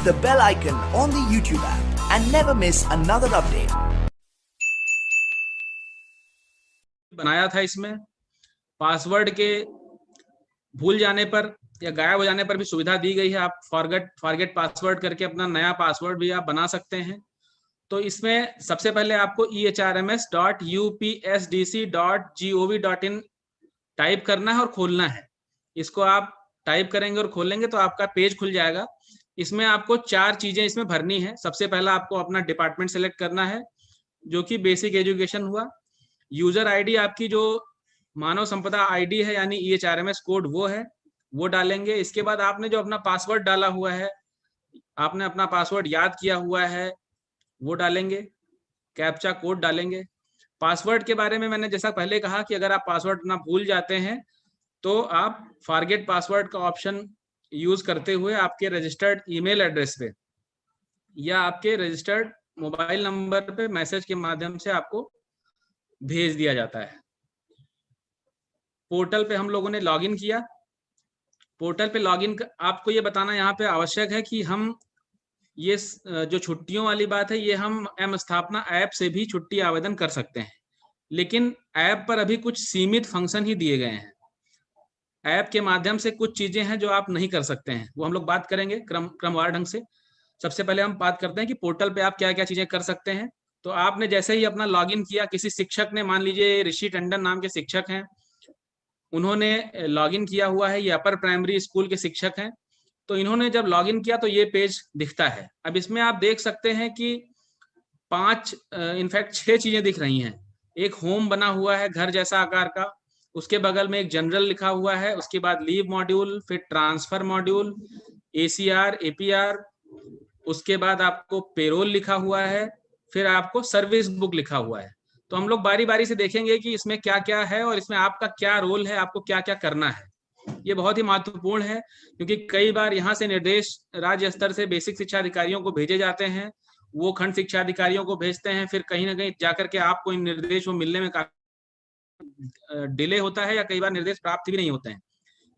the bell icon on the YouTube app and never miss another update. बनाया था, इसमें password के भूल जाने पर या गायब हो जाने पर भी सुविधा दी गई है। आप फॉरगेट पासवर्ड करके अपना नया पासवर्ड भी आप बना सकते हैं। तो इसमें सबसे पहले आपको ehrms.upsdc.gov.in टाइप करना है और खोलना है। इसको आप टाइप करेंगे और खोलेंगे तो आपका पेज खुल जाएगा। इसमें आपको 4 चीजें इसमें भरनी है। सबसे पहला आपको अपना डिपार्टमेंट सेलेक्ट करना है, जो कि बेसिक एजुकेशन हुआ। यूजर आईडी आपकी जो मानव संपदा आईडी है यानी EHRMS कोड वो है, वो डालेंगे। इसके बाद आपने जो अपना पासवर्ड डाला हुआ है, आपने अपना पासवर्ड याद किया हुआ है, वो डालेंगे। कैप्चा कोड डालेंगे। पासवर्ड के बारे में मैंने जैसा पहले कहा कि अगर आप पासवर्ड अपना भूल जाते हैं तो आप फॉरगेट पासवर्ड का ऑप्शन यूज करते हुए आपके रजिस्टर्ड ईमेल एड्रेस पे या आपके रजिस्टर्ड मोबाइल नंबर पे मैसेज के माध्यम से आपको भेज दिया जाता है। पोर्टल पे हम लोगों ने लॉगिन किया। पोर्टल पे लॉगिन आपको ये बताना यहाँ पे आवश्यक है कि हम ये जो छुट्टियों वाली बात है, ये हम एम स्थापना ऐप से भी छुट्टी आवेदन कर सकते हैं, लेकिन ऐप पर अभी कुछ सीमित फंक्शन ही दिए गए हैं। ऐप के माध्यम से कुछ चीजें हैं जो आप नहीं कर सकते हैं, वो हम लोग बात करेंगे क्रमवार ढंग से। सबसे पहले हम बात करते हैं कि पोर्टल पे आप क्या क्या चीजें कर सकते हैं। तो आपने जैसे ही अपना लॉगिन किया, किसी शिक्षक ने, मान लीजिए ऋषि टंडन नाम के शिक्षक हैं, उन्होंने लॉगिन किया हुआ है, ये अपर प्राइमरी स्कूल के शिक्षक हैं। तो इन्होंने जब लॉगिन किया तो ये पेज दिखता है। अब इसमें आप देख सकते हैं कि 6 चीजें दिख रही हैं। एक होम बना हुआ है घर जैसा आकार का, उसके बगल में एक जनरल लिखा हुआ है, उसके बाद लीव मॉड्यूल, फिर ट्रांसफर मॉड्यूल, ACR, APR, उसके बाद आपको पेरोल लिखा हुआ है, फिर आपको सर्विस बुक लिखा हुआ है। तो हम लोग बारी बारी से देखेंगे कि इसमें क्या क्या है और इसमें आपका क्या रोल है, आपको क्या क्या करना है। ये बहुत ही महत्वपूर्ण है, क्योंकि कई बार यहाँ से निर्देश राज्य स्तर से बेसिक शिक्षा अधिकारियों को भेजे जाते हैं, वो खंड शिक्षा अधिकारियों को भेजते हैं, फिर कहीं ना कहीं जाकर के आपको इन निर्देशों मिलने में काफी डिले होता है या कई बार निर्देश प्राप्त भी नहीं होते हैं।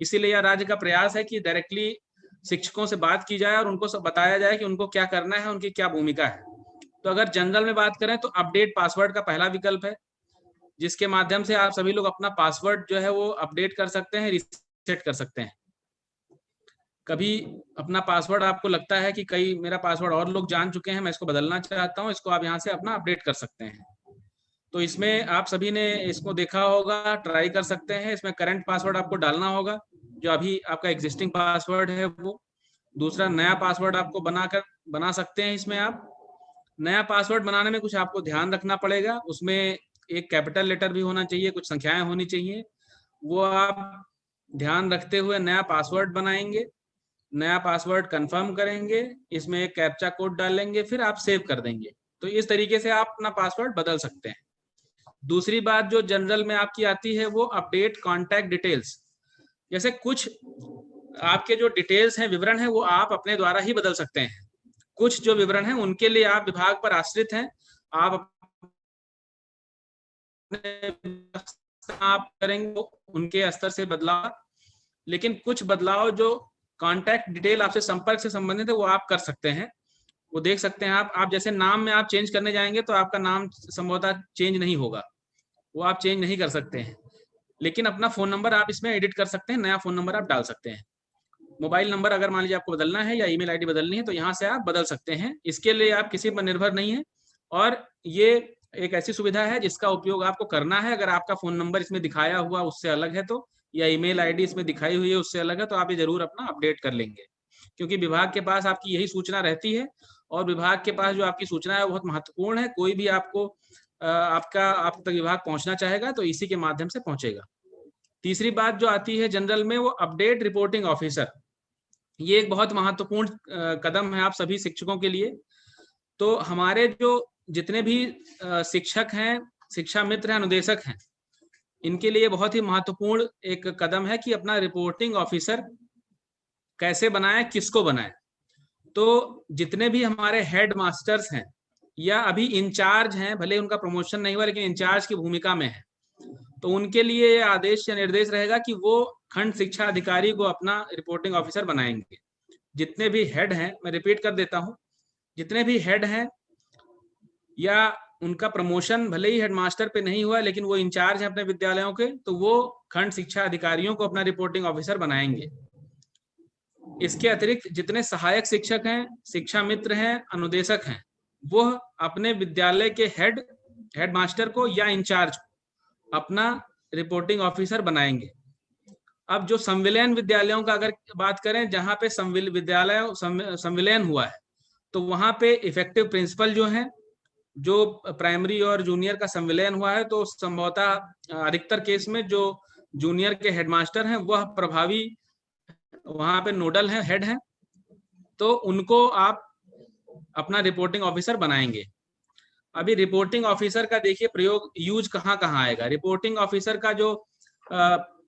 इसीलिए यह राज्य का प्रयास है कि डायरेक्टली शिक्षकों से बात की जाए और उनको सब बताया जाए कि उनको क्या करना है, उनकी क्या भूमिका है। तो अगर जनरल में बात करें तो अपडेट पासवर्ड का पहला विकल्प है, जिसके माध्यम से आप सभी लोग अपना पासवर्ड जो है वो अपडेट कर सकते हैं, रीसेट कर सकते हैं। कभी अपना पासवर्ड आपको लगता है कि कई मेरा पासवर्ड और लोग जान चुके हैं, मैं इसको बदलना चाहता हूं, इसको आप यहाँ से अपना अपडेट कर सकते हैं। तो इसमें आप सभी ने इसको देखा होगा, ट्राई कर सकते हैं। इसमें करंट पासवर्ड आपको डालना होगा, जो अभी आपका एग्जिस्टिंग पासवर्ड है वो। दूसरा, नया पासवर्ड आपको बना सकते हैं। इसमें आप नया पासवर्ड बनाने में कुछ आपको ध्यान रखना पड़ेगा। उसमें एक कैपिटल लेटर भी होना चाहिए, कुछ संख्याएं होनी चाहिए, वो आप ध्यान रखते हुए नया पासवर्ड बनाएंगे। नया पासवर्ड कंफर्म करेंगे, इसमें एक कैप्चा कोड डालेंगे, फिर आप सेव कर देंगे। तो इस तरीके से आप अपना पासवर्ड बदल सकते हैं। दूसरी बात जो जनरल में आपकी आती है वो अपडेट कॉन्टैक्ट डिटेल्स। जैसे कुछ आपके जो डिटेल्स हैं, विवरण है, वो आप अपने द्वारा ही बदल सकते हैं। कुछ जो विवरण है उनके लिए आप विभाग पर आश्रित हैं, आप करेंगे उनके स्तर से बदलाव। लेकिन कुछ बदलाव जो कॉन्टैक्ट डिटेल आपसे संपर्क से संबंधित है वो आप कर सकते हैं। वो देख सकते हैं आप जैसे नाम में आप चेंज करने जाएंगे तो आपका नाम संभवतः चेंज नहीं होगा, वो आप चेंज नहीं कर सकते हैं। लेकिन अपना फोन नंबर आप इसमें एडिट कर सकते हैं, नया फोन नंबर आप डाल सकते हैं। मोबाइल नंबर अगर मान लीजिए आपको बदलना है या ईमेल आईडी बदलनी है तो यहाँ से आप बदल सकते हैं। इसके लिए आप किसी पर निर्भर नहीं है, और ये एक ऐसी सुविधा है जिसका उपयोग आपको करना है। अगर आपका फोन नंबर इसमें दिखाया हुआ उससे अलग है तो, या ईमेल आईडी इसमें दिखाई हुई है उससे अलग है, तो आप ये जरूर अपना अपडेट कर लेंगे, क्योंकि विभाग के पास आपकी यही सूचना रहती है। और विभाग के पास जो आपकी सूचना है वो बहुत महत्वपूर्ण है। कोई भी आपको आप तक विभाग पहुंचना चाहेगा तो इसी के माध्यम से पहुंचेगा। तीसरी बात जो आती है जनरल में, वो अपडेट रिपोर्टिंग ऑफिसर। ये एक बहुत महत्वपूर्ण कदम है आप सभी शिक्षकों के लिए। तो हमारे जो जितने भी शिक्षक हैं, शिक्षा मित्र हैं, अनुदेशक हैं, इनके लिए बहुत ही महत्वपूर्ण एक कदम है कि अपना रिपोर्टिंग ऑफिसर कैसे बनाएं, किसको बनाएं। तो जितने भी हमारे हेड मास्टर्स हैं या अभी इंचार्ज हैं, भले उनका प्रमोशन नहीं हुआ लेकिन इंचार्ज की भूमिका में है, तो उनके लिए आदेश या निर्देश रहेगा कि वो खंड शिक्षा अधिकारी को अपना रिपोर्टिंग ऑफिसर बनाएंगे। जितने भी हेड हैं, मैं रिपीट कर देता हूं, जितने भी हेड हैं या उनका प्रमोशन भले ही हेडमास्टर पे नहीं हुआ लेकिन वो इंचार्ज हैं अपने विद्यालयों के, तो वो खंड शिक्षा अधिकारियों को अपना रिपोर्टिंग ऑफिसर बनाएंगे। इसके अतिरिक्त जितने सहायक शिक्षक हैं, शिक्षा मित्र हैं, अनुदेशक हैं, वो अपने विद्यालय के हेडमास्टर को या इंचार्ज अपना रिपोर्टिंग ऑफिसर बनाएंगे। अब जो संविलियन विद्यालयों का अगर बात करें, जहां पे विद्यालय संविलियन हुआ है, तो वहां पे इफेक्टिव प्रिंसिपल जो हैं, जो प्राइमरी और जूनियर का संविलियन हुआ है, तो संभवतः अधिकतर केस में जो जूनियर के हेडमास्टर हैं वह प्रभावी वहां पे नोडल हैं, हेड हैं, तो उनको आप अपना रिपोर्टिंग ऑफिसर बनाएंगे। अभी रिपोर्टिंग ऑफिसर का देखिए प्रयोग, यूज कहाँ कहाँ आएगा। रिपोर्टिंग ऑफिसर का जो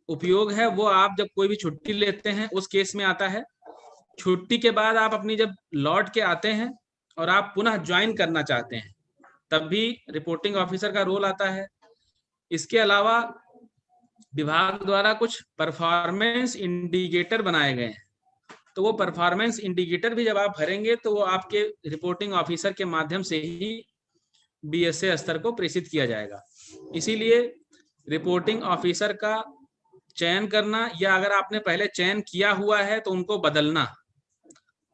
उपयोग है वो आप जब कोई भी छुट्टी लेते हैं उस केस में आता है। छुट्टी के बाद आप अपनी जब लौट के आते हैं और आप पुनः ज्वाइन करना चाहते हैं, तब भी रिपोर्टिंग ऑफिसर का रोल आता है। इसके अलावा विभाग द्वारा कुछ परफॉर्मेंस इंडिकेटर बनाए गए हैं, तो वो परफॉर्मेंस इंडिकेटर भी जब आप भरेंगे तो वो आपके रिपोर्टिंग ऑफिसर के माध्यम से ही बीएसए स्तर को प्रेषित किया जाएगा। इसीलिए रिपोर्टिंग ऑफिसर का चयन करना, या अगर आपने पहले चयन किया हुआ है तो उनको बदलना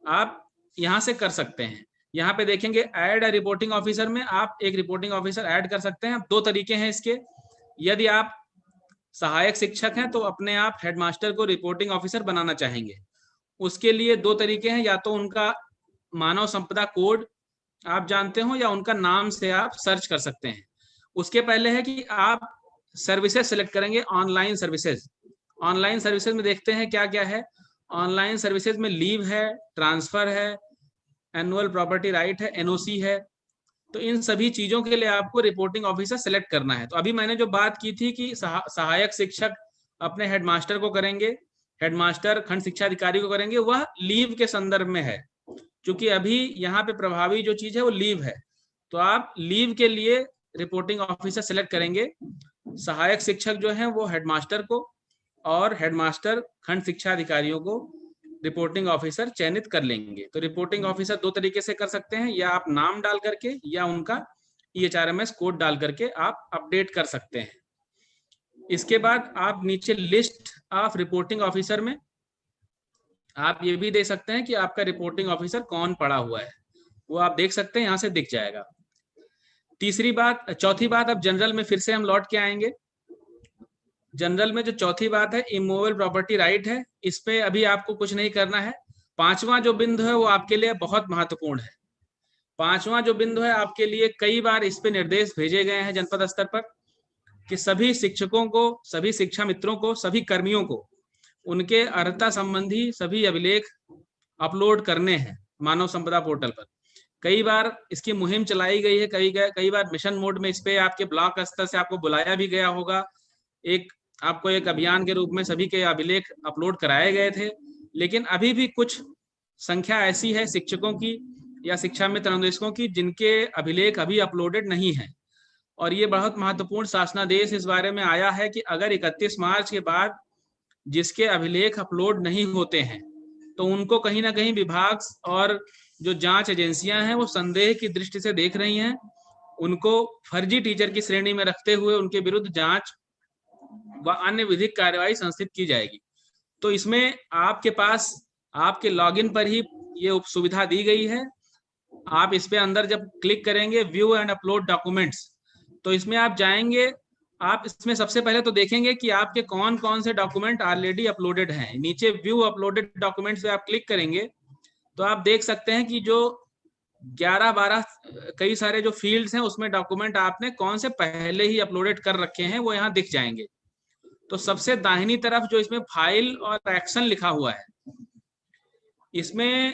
आप यहां से कर सकते हैं। यहाँ पे देखेंगे ऐड अ रिपोर्टिंग ऑफिसर में आप एक रिपोर्टिंग ऑफिसर ऐड कर सकते हैं। दो तरीके हैं इसके। यदि आप सहायक शिक्षक हैं तो अपने आप हेडमास्टर को रिपोर्टिंग ऑफिसर बनाना चाहेंगे, उसके लिए दो तरीके हैं, या तो उनका मानव संपदा कोड आप जानते हो या उनका नाम से आप सर्च कर सकते हैं। उसके पहले है कि आप सर्विसेज सेलेक्ट करेंगे, ऑनलाइन सर्विसेज। ऑनलाइन सर्विसेज में देखते हैं क्या क्या है। ऑनलाइन सर्विसेज में लीव है, ट्रांसफर है, एनुअल प्रॉपर्टी राइट है, एनओसी है। तो इन सभी चीजों के लिए आपको रिपोर्टिंग ऑफिसर सेलेक्ट करना है। तो अभी मैंने जो बात की थी कि सहायक शिक्षक अपने हेडमास्टर को करेंगे, हेडमास्टर खंड शिक्षा अधिकारी को करेंगे, वह लीव के संदर्भ में है। क्योंकि अभी यहाँ पे प्रभावी जो चीज है वो लीव है, तो आप लीव के लिए रिपोर्टिंग ऑफिसर सेलेक्ट करेंगे। सहायक शिक्षक जो है वो हेडमास्टर को और हेडमास्टर खंड शिक्षा अधिकारियों को रिपोर्टिंग ऑफिसर चयनित कर लेंगे। तो रिपोर्टिंग ऑफिसर दो तरीके से कर सकते हैं, या आप नाम डाल करके या उनका EHRMS कोड डाल करके आप अपडेट कर सकते हैं। इसके बाद आप नीचे लिस्ट ऑफ रिपोर्टिंग ऑफिसर में आप ये भी दे सकते हैं कि आपका रिपोर्टिंग ऑफिसर कौन पड़ा हुआ है, वो आप देख सकते हैं, यहाँ से दिख जाएगा। चौथी बात, अब जनरल में फिर से हम लौट के आएंगे। जनरल में जो चौथी बात है, इमूवेबल प्रॉपर्टी राइट है, इस पे अभी आपको कुछ नहीं करना है। पांचवा जो बिंदु है वो आपके लिए बहुत महत्वपूर्ण है। पांचवा जो बिंदु है आपके लिए, कई बार इस पे निर्देश भेजे गए हैं जनपद स्तर पर कि सभी शिक्षकों को, सभी शिक्षा मित्रों को, सभी कर्मियों को उनके अर्हता संबंधी सभी अभिलेख अपलोड करने हैं मानव संपदा पोर्टल पर। कई बार इसकी मुहिम चलाई गई है, कई बार मिशन मोड में इस पे आपके ब्लॉक स्तर से आपको बुलाया भी गया होगा। आपको एक अभियान के रूप में सभी के अभिलेख अपलोड कराए गए थे, लेकिन अभी भी कुछ संख्या ऐसी है शिक्षकों की या शिक्षा मित्र अनुदेशकों की जिनके अभिलेख अभी अपलोडेड नहीं है। और ये बहुत महत्वपूर्ण शासनादेश इस बारे में आया है कि अगर 31 मार्च के बाद जिसके अभिलेख अपलोड नहीं होते हैं तो उनको कहीं ना कहीं विभाग और जो जांच एजेंसियां हैं वो संदेह की दृष्टि से देख रही हैं, उनको फर्जी टीचर की श्रेणी में रखते हुए उनके विरुद्ध जांच व अन्य विधिक कार्यवाही संस्थित की जाएगी। तो इसमें आपके पास आपके लॉगिन पर ही ये सुविधा दी गई है। आप इस पे अंदर जब क्लिक करेंगे व्यू एंड अपलोड डॉक्यूमेंट्स, तो इसमें आप जाएंगे, आप इसमें सबसे पहले तो देखेंगे कि आपके कौन कौन से डॉक्यूमेंट ऑलरेडी अपलोडेड हैं। नीचे व्यू अपलोडेड डॉक्यूमेंट्स पे आप क्लिक करेंगे तो आप देख सकते हैं कि जो 11-12 कई सारे जो फील्ड्स हैं उसमें डॉक्यूमेंट आपने कौन से पहले ही अपलोडेड कर रखे हैं वो यहाँ दिख जाएंगे। तो सबसे दाहिनी तरफ जो इसमें फाइल और एक्शन लिखा हुआ है, इसमें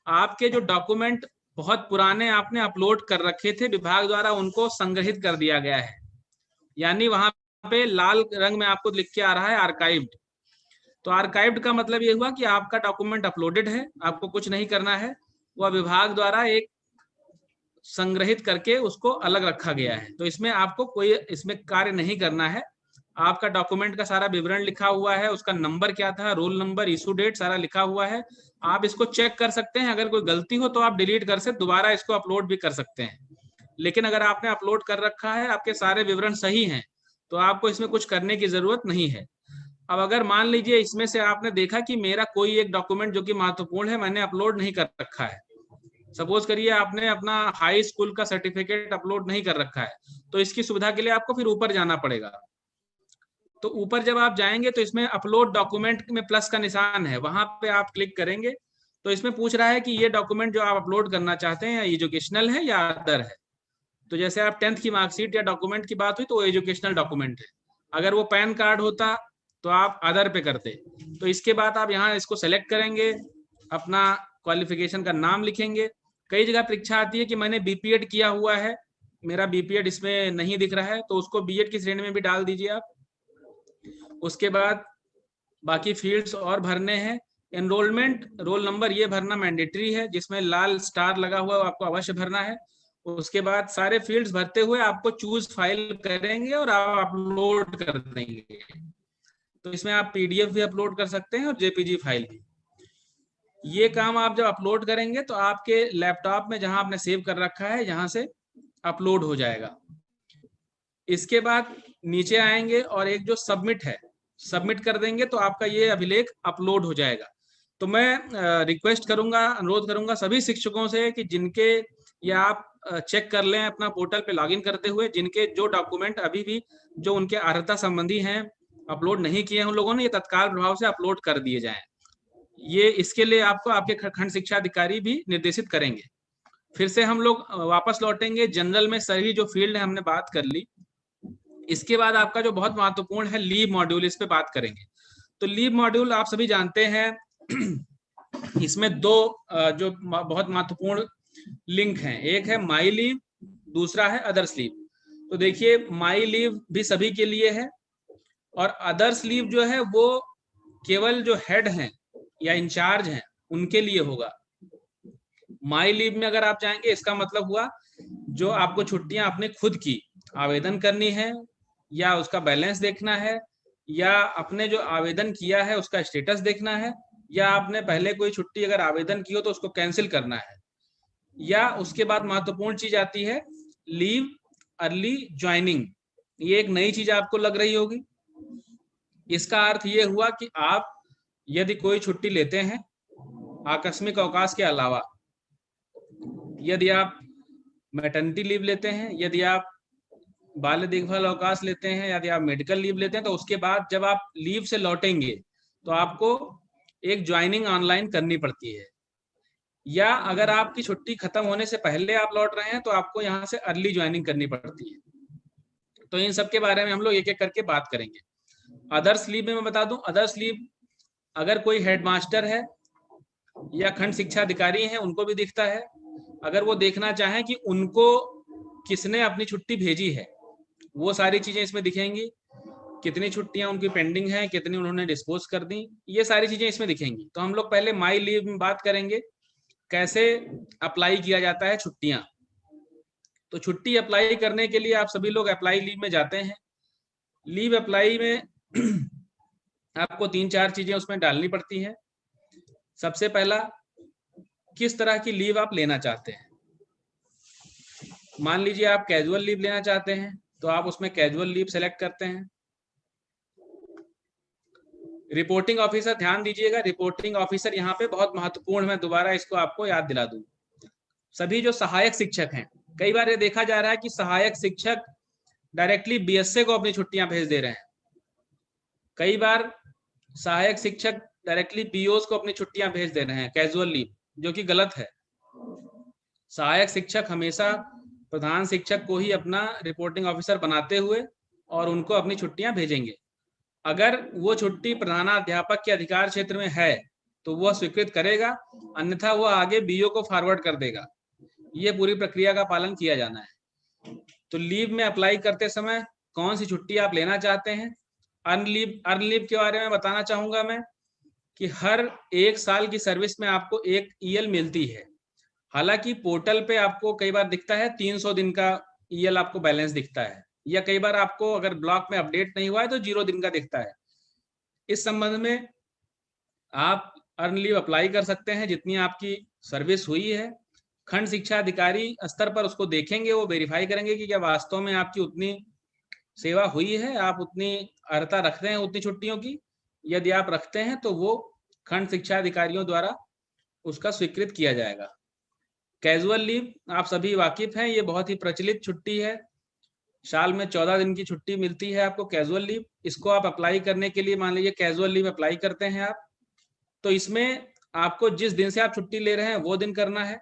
आपके जो डॉक्यूमेंट बहुत पुराने आपने अपलोड कर रखे थे विभाग द्वारा, उनको संग्रहित कर दिया गया है। यानी वहां पे लाल रंग में आपको लिख के आ रहा है आर्काइव्ड। तो आर्काइव्ड का मतलब ये हुआ कि आपका डॉक्यूमेंट अपलोडेड है, आपको कुछ नहीं करना है, वह विभाग द्वारा एक संग्रहित करके उसको अलग रखा गया है। तो इसमें आपको कोई इसमें कार्य नहीं करना है, आपका डॉक्यूमेंट का सारा विवरण लिखा हुआ है, उसका नंबर क्या था, रोल नंबर, इशू डेट सारा लिखा हुआ है। आप इसको चेक कर सकते हैं, अगर कोई गलती हो तो आप डिलीट कर सकते, दोबारा इसको अपलोड भी कर सकते हैं। लेकिन अगर आपने अपलोड कर रखा है, आपके सारे विवरण सही हैं, तो आपको इसमें कुछ करने की जरूरत नहीं है। अब अगर मान लीजिए इसमें से आपने देखा कि मेरा कोई एक डॉक्यूमेंट जो कि महत्वपूर्ण है मैंने अपलोड नहीं कर रखा है, सपोज करिए आपने अपना हाई स्कूल का सर्टिफिकेट अपलोड नहीं कर रखा है, तो इसकी सुविधा के लिए आपको फिर ऊपर जाना पड़ेगा। तो ऊपर जब आप जाएंगे तो इसमें अपलोड डॉक्यूमेंट में प्लस का निशान है, वहां पे आप क्लिक करेंगे तो इसमें पूछ रहा है कि ये डॉक्यूमेंट जो आप अपलोड करना चाहते हैं एजुकेशनल है या अदर है। तो जैसे आप 10th की मार्कशीट या डॉक्यूमेंट की बात हुई तो वो एजुकेशनल डॉक्यूमेंट है, अगर वो पैन कार्ड होता तो आप अदर पे करते। तो इसके बाद आप यहाँ इसको सेलेक्ट करेंगे, अपना क्वालिफिकेशन का नाम लिखेंगे। कई जगह परीक्षा आती है कि मैंने बीपीएड किया हुआ है, मेरा बीपीएड इसमें नहीं दिख रहा है, तो उसको बीएड की श्रेणी में भी डाल दीजिए आप। उसके बाद बाकी फील्ड्स और भरने हैं। एनरोलमेंट रोल नंबर ये भरना मैंडेटरी है, जिसमें लाल स्टार लगा हुआ है आपको अवश्य भरना है। उसके बाद सारे फील्ड्स भरते हुए आपको चूज फाइल करेंगे और आप अपलोड कर देंगे। तो इसमें आप पीडीएफ भी अपलोड कर सकते हैं और जेपीजी फाइल भी। ये काम आप जब अपलोड करेंगे तो आपके लैपटॉप में जहां आपने सेव कर रखा है यहाँ से अपलोड हो जाएगा। इसके बाद नीचे आएंगे और एक जो सबमिट है, सबमिट कर देंगे तो आपका ये अभिलेख अपलोड हो जाएगा। तो मैं रिक्वेस्ट करूंगा, अनुरोध करूंगा सभी शिक्षकों से कि जिनके, या आप चेक कर लें अपना पोर्टल पे लॉगिन करते हुए, जिनके जो डॉक्यूमेंट अभी भी जो उनके अर्हता संबंधी हैं अपलोड नहीं किए हैं उन लोगों ने, ये तत्काल प्रभाव से अपलोड कर दिए जाएं। ये इसके लिए आपको आपके खंड शिक्षा अधिकारी भी निर्देशित करेंगे। फिर से हम लोग वापस लौटेंगे जनरल में, सभी जो फील्ड है हमने बात कर ली। इसके बाद आपका जो बहुत महत्वपूर्ण है लीव मॉड्यूल, इस पे बात करेंगे। तो लीव मॉड्यूल आप सभी जानते हैं इसमें दो जो बहुत महत्वपूर्ण लिंक हैं, एक है माई लीव, दूसरा है अदर्स लीव। तो देखिए माई लीव भी सभी के लिए है और अदर्स लीव जो है वो केवल जो हेड हैं या इंचार्ज हैं उनके लिए होगा। माई लीव में अगर आप जाएंगे इसका मतलब हुआ जो आपको छुट्टियां अपने खुद की आवेदन करनी है, या उसका बैलेंस देखना है, या अपने जो आवेदन किया है उसका स्टेटस देखना है, या आपने पहले कोई छुट्टी अगर आवेदन की हो तो उसको कैंसिल करना है। या उसके बाद महत्वपूर्ण चीज आती है लीव अर्ली ज्वाइनिंग। ये एक नई चीज आपको लग रही होगी। इसका अर्थ ये हुआ कि आप यदि कोई छुट्टी लेते हैं आकस्मिक अवकाश के अलावा, यदि आप मैटरनिटी लीव लेते हैं, यदि आप बाल देखभाल अवकाश लेते हैं, यदि आप मेडिकल लीव लेते हैं, तो उसके बाद जब आप लीव से लौटेंगे तो आपको एक ज्वाइनिंग ऑनलाइन करनी पड़ती है। या अगर आपकी छुट्टी खत्म होने से पहले आप लौट रहे हैं तो आपको यहाँ से अर्ली ज्वाइनिंग करनी पड़ती है। तो इन सब के बारे में हम लोग एक एक करके बात करेंगे। अदर्स लीव में मैं बता दूं, अदर्स लीव अगर कोई हेडमास्टर है या खंड शिक्षा अधिकारी हैं उनको भी दिखता है। अगर वो देखना चाहें कि उनको किसने अपनी छुट्टी भेजी है, वो सारी चीजें इसमें दिखेंगी। कितनी छुट्टियां उनकी पेंडिंग हैं, कितनी उन्होंने डिस्पोज कर दी, ये सारी चीजें इसमें दिखेंगी। तो हम लोग पहले माई लीव में बात करेंगे कैसे अप्लाई किया जाता है छुट्टियां। तो छुट्टी अप्लाई करने के लिए आप सभी लोग अप्लाई लीव में जाते हैं। लीव अप्लाई में आपको 3-4 चीजें उसमें डालनी पड़ती हैं। सबसे पहला, किस तरह की लीव आप लेना चाहते हैं। मान लीजिए आप कैजुअल लीव लेना चाहते हैं तो आप उसमें कैजुअल लीव सेलेक्ट करते हैं। रिपोर्टिंग ऑफिसर, ध्यान दीजिएगा रिपोर्टिंग ऑफिसर यहाँ पे बहुत महत्वपूर्ण है, दोबारा इसको आपको याद दिला दूं। सभी जो सहायक शिक्षक हैं, कई बार ये देखा जा रहा है कि सहायक शिक्षक डायरेक्टली बीएसए को अपनी छुट्टियां भेज दे रहे हैं। कई बार सहायक शिक्षक डायरेक्टली पीओस को अपनी छुट्टियां भेज दे रहे हैं कैजुअल लीव, जो कि गलत है। सहायक शिक्षक हमेशा प्रधान शिक्षक को ही अपना रिपोर्टिंग ऑफिसर बनाते हुए और उनको अपनी छुट्टियां भेजेंगे। अगर वो छुट्टी प्रधानाध्यापक के अधिकार क्षेत्र में है तो वह स्वीकृत करेगा, अन्यथा वह आगे बीओ को फॉरवर्ड कर देगा। ये पूरी प्रक्रिया का पालन किया जाना है। तो लीव में अप्लाई करते समय कौन सी छुट्टी आप लेना चाहते हैं। अर्न लीव के बारे में बताना चाहूंगा मैं कि हर 1 साल की सर्विस में आपको एक ईएल मिलती है। हालांकि पोर्टल पे आपको कई बार दिखता है 300 दिन का ईएल आपको बैलेंस दिखता है, या कई बार आपको अगर ब्लॉक में अपडेट नहीं हुआ है तो 0 दिन का दिखता है। इस संबंध में आप अर्न लीव अप्लाई कर सकते हैं जितनी आपकी सर्विस हुई है। खंड शिक्षा अधिकारी स्तर पर उसको देखेंगे, वो वेरीफाई करेंगे कि क्या वास्तव में आपकी उतनी सेवा हुई है, आप उतनी अर्हता रखते हैं उतनी छुट्टियों की। यदि आप रखते हैं तो वो खंड शिक्षा अधिकारियों द्वारा उसका स्वीकृत किया जाएगा। कैजुअल लीव आप सभी वाकिफ हैं, ये बहुत ही प्रचलित छुट्टी है। साल में 14 दिन की छुट्टी मिलती है आपको कैजुअल लीव। इसको आप अप्लाई करने के लिए, मान लीजिए कैजुअल लीव अप्लाई करते हैं आप, तो इसमें आपको जिस दिन से आप छुट्टी ले रहे हैं वो दिन करना है।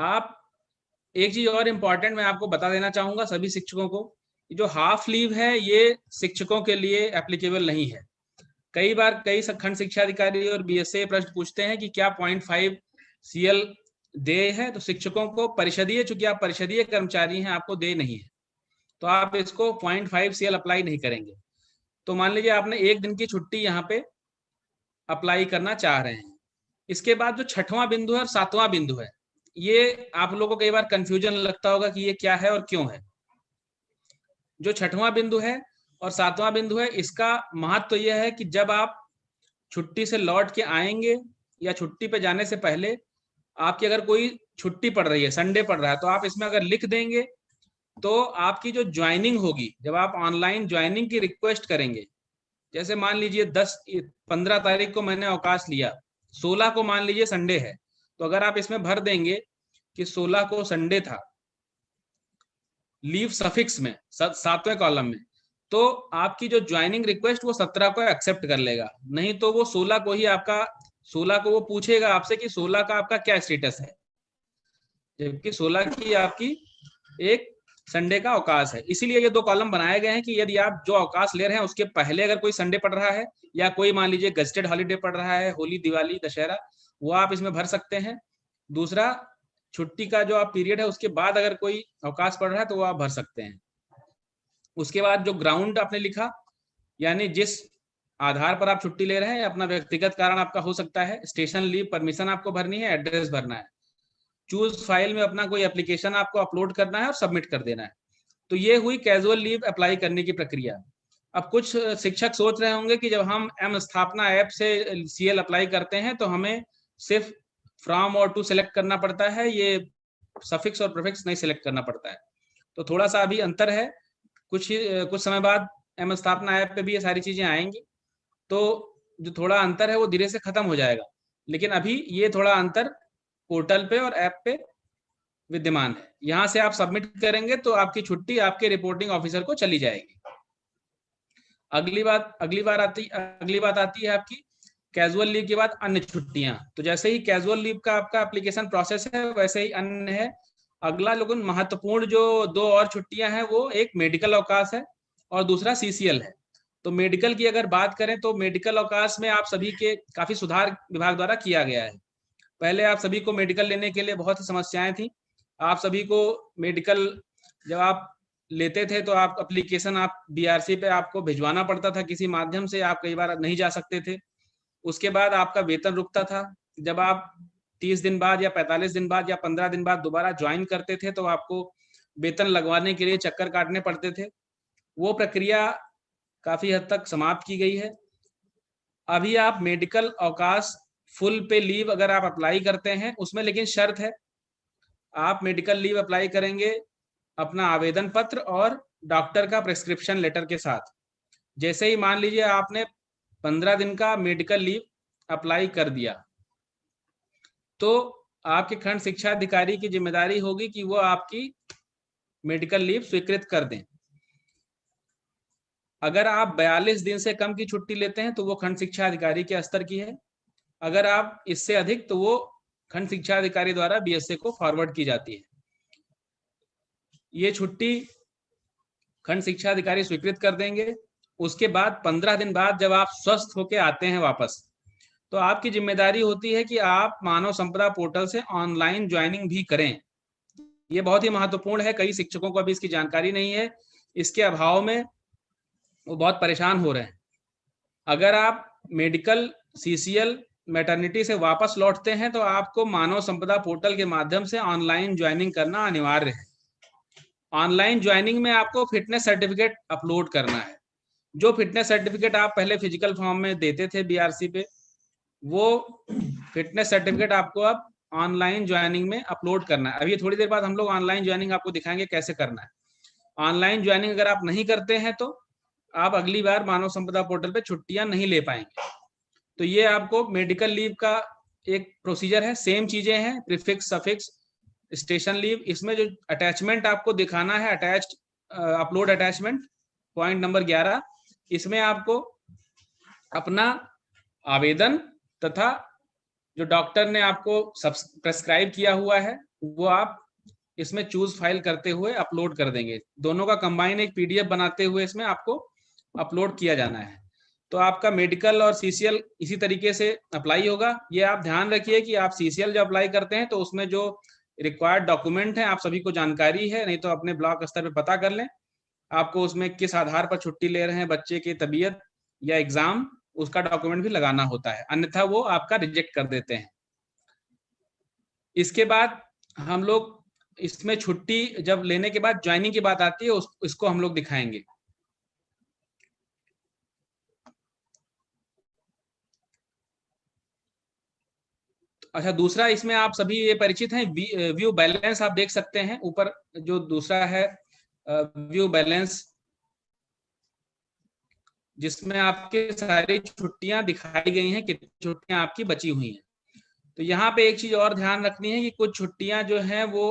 आप एक चीज और इम्पोर्टेंट मैं आपको बता देना चाहूंगा सभी शिक्षकों को, जो हाफ लीव है ये शिक्षकों के लिए एप्लीकेबल नहीं है। कई बार कई खंड शिक्षा अधिकारी और बीएसए प्रश्न पूछते हैं कि क्या 0.5 CL दे है, तो शिक्षकों को परिषदीय, चूंकि आप परिषदीय कर्मचारी हैं, आपको दे नहीं है, तो आप इसको 0.5 CL अप्लाई नहीं करेंगे। तो मान लीजिए आपने एक दिन की छुट्टी यहाँ पे अप्लाई करना चाह रहे हैं। इसके बाद जो छठवां बिंदु है और सातवां बिंदु है, ये आप लोगों को कई बार कंफ्यूजन लगता होगा कि ये क्या है और क्यों है। जो छठवां बिंदु है और सातवां बिंदु है, इसका महत्व तो यह है कि जब आप छुट्टी से लौट के आएंगे या छुट्टी पे जाने से पहले आपकी अगर कोई छुट्टी पड़ रही है, संडे पड़ रहा है, तो आप इसमें अगर लिख देंगे तो आपकी जो ज्वाइनिंग होगी, जब आप ऑनलाइन ज्वाइनिंग की रिक्वेस्ट करेंगे, जैसे मान लीजिए 15 तारीख को मैंने अवकाश लिया, 16 को मान लीजिए संडे है, तो अगर आप इसमें भर देंगे कि 16 को संडे था, लीव सफिक्स में 7वें कॉलम में, तो आपकी जो ज्वाइनिंग रिक्वेस्ट वो 17 को एक्सेप्ट कर लेगा। नहीं तो वो 16 को ही आपका 16 को वो पूछेगा आपसे कि 16 का आपका क्या स्टेटस है, जबकि 16 की आपकी एक संडे का अवकाश है। इसीलिए ये 2 कॉलम बनाए गए हैं कि यदि आप जो अवकाश ले रहे हैं उसके पहले अगर कोई संडे पड़ रहा है या कोई मान लीजिए गजेटेड हॉलीडे पड़ रहा है, होली, दिवाली, दशहरा, वो आप इसमें भर सकते हैं। दूसरा, छुट्टी का जो आप पीरियड है उसके बाद अगर कोई अवकाश पड़ रहा है तो वो आप भर सकते हैं। उसके बाद जो ग्राउंड आपने लिखा, यानी जिस आधार पर आप छुट्टी ले रहे हैं, अपना व्यक्तिगत कारण आपका हो सकता है, स्टेशन लीव परमिशन आपको भरनी है, एड्रेस भरना है, चूज फाइल में अपना कोई एप्लीकेशन आपको अपलोड करना है और सबमिट कर देना है। तो ये हुई कैजुअल लीव अप्लाई करने की प्रक्रिया। अब कुछ शिक्षक सोच रहे होंगे कि जब हम एम स्थापना ऐप से CL अप्लाई करते हैं तो हमें सिर्फ फ्रॉम और टू सेलेक्ट करना पड़ता है, ये सफिक्स और प्रीफिक्स नहीं सेलेक्ट करना पड़ता है। तो थोड़ा सा अभी अंतर है, कुछ समय बाद एम स्थापना ऐप पे भी ये सारी चीजें आएंगी, तो जो थोड़ा अंतर है वो धीरे से खत्म हो जाएगा। लेकिन अभी ये थोड़ा अंतर पोर्टल पे और ऐप पे विद्यमान है। यहाँ से आप सबमिट करेंगे तो आपकी छुट्टी आपके रिपोर्टिंग ऑफिसर को चली जाएगी। अगली बात आती है आपकी कैजुअल लीव के बाद अन्य छुट्टियां। तो जैसे ही कैजुअल लीव का आपका एप्लीकेशन प्रोसेस है, वैसे ही अन्य है। अगला लेकिन महत्वपूर्ण जो 2 और छुट्टियां हैं, वो एक मेडिकल अवकाश है और दूसरा CCL है। तो मेडिकल की अगर बात करें तो मेडिकल अवकाश में आप सभी के काफी सुधार विभाग द्वारा किया गया है। पहले आप सभी को मेडिकल लेने के लिए बहुत सी समस्याएं थी। आप सभी को मेडिकल जब आप लेते थे तो आप एप्लीकेशन आप BRC पे आपको भिजवाना पड़ता था किसी माध्यम से, आप कई बार नहीं जा सकते थे। उसके बाद आपका वेतन रुकता था। जब आप 30 दिन बाद या 45 दिन बाद या 15 दिन बाद दोबारा ज्वाइन करते थे तो आपको वेतन लगवाने के लिए चक्कर काटने पड़ते थे। वो प्रक्रिया काफी हद तक समाप्त की गई है। अभी आप मेडिकल अवकाश फुल पे लीव अगर आप अप्लाई करते हैं, उसमें लेकिन शर्त है, आप मेडिकल लीव अप्लाई करेंगे अपना आवेदन पत्र और डॉक्टर का प्रिस्क्रिप्शन लेटर के साथ। जैसे ही मान लीजिए आपने 15 दिन का मेडिकल लीव अप्लाई कर दिया, तो आपके खंड शिक्षा अधिकारी की जिम्मेदारी होगी कि वो आपकी मेडिकल लीव स्वीकृत कर दें। अगर आप 42 दिन से कम की छुट्टी लेते हैं तो वो खंड शिक्षा अधिकारी के स्तर की है। अगर आप इससे अधिक, तो वो खंड शिक्षा अधिकारी द्वारा BSA को फॉरवर्ड की जाती है। ये छुट्टी खंड शिक्षा अधिकारी स्वीकृत कर देंगे। उसके बाद 15 दिन बाद जब आप स्वस्थ होकर आते हैं वापस, तो आपकी जिम्मेदारी होती है कि आप मानव संपदा पोर्टल से ऑनलाइन ज्वाइनिंग भी करें। ये बहुत ही महत्वपूर्ण है। कई शिक्षकों को अभी इसकी जानकारी नहीं है, इसके अभाव में वो बहुत परेशान हो रहे हैं। अगर आप मेडिकल, CCL, मैटरनिटी से वापस लौटते हैं तो आपको मानव संपदा पोर्टल के माध्यम से ऑनलाइन ज्वाइनिंग करना अनिवार्य है। ऑनलाइन ज्वाइनिंग में आपको फिटनेस सर्टिफिकेट अपलोड करना है। जो फिटनेस सर्टिफिकेट आप पहले फिजिकल फॉर्म में देते थे बीआरसी पे, वो फिटनेस सर्टिफिकेट आपको अब ऑनलाइन ज्वाइनिंग में अपलोड करना है। अभी थोड़ी देर बाद हम लोग ऑनलाइन ज्वाइनिंग आपको दिखाएंगे कैसे करना है। ऑनलाइन ज्वाइनिंग अगर आप नहीं करते हैं तो आप अगली बार मानव संपदा पोर्टल पे छुट्टियां नहीं ले पाएंगे। तो ये आपको मेडिकल लीव का एक प्रोसीजर है, सेम चीजें हैं, प्रीफिक्स, सफिक्स, स्टेशन लीव। इसमें जो अटैचमेंट आपको दिखाना है, attached upload attachment, point number 11, इसमें आपको अपना आवेदन तथा जो डॉक्टर ने आपको प्रेस्क्राइब किया हुआ है वो आप इसमें चूज फाइल करते हुए अपलोड कर देंगे। दोनों का कंबाइन एक पीडीएफ बनाते हुए इसमें आपको अपलोड किया जाना है। तो आपका मेडिकल और सीसीएल इसी तरीके से अप्लाई होगा। ये आप ध्यान रखिए कि आप सीसीएल जो अप्लाई करते हैं तो उसमें जो रिक्वायर्ड डॉक्यूमेंट है आप सभी को जानकारी है, नहीं तो अपने ब्लॉक स्तर पे पता कर लें आपको उसमें किस आधार पर छुट्टी ले रहे हैं, बच्चे की तबीयत या एग्जाम, उसका डॉक्यूमेंट भी लगाना होता है, अन्यथा वो आपका रिजेक्ट कर देते हैं। इसके बाद हम लोग इसमें छुट्टी जब लेने के बाद ज्वाइनिंग की बात आती है, इसको हम लोग दिखाएंगे। अच्छा, दूसरा इसमें आप सभी ये परिचित हैं, व्यू बैलेंस आप देख सकते हैं ऊपर जो दूसरा है व्यू बैलेंस, जिसमें आपके सारी छुट्टियां दिखाई गई हैं, कितनी छुट्टियां आपकी बची हुई हैं। तो यहाँ पे एक चीज और ध्यान रखनी है कि कुछ छुट्टियां जो हैं वो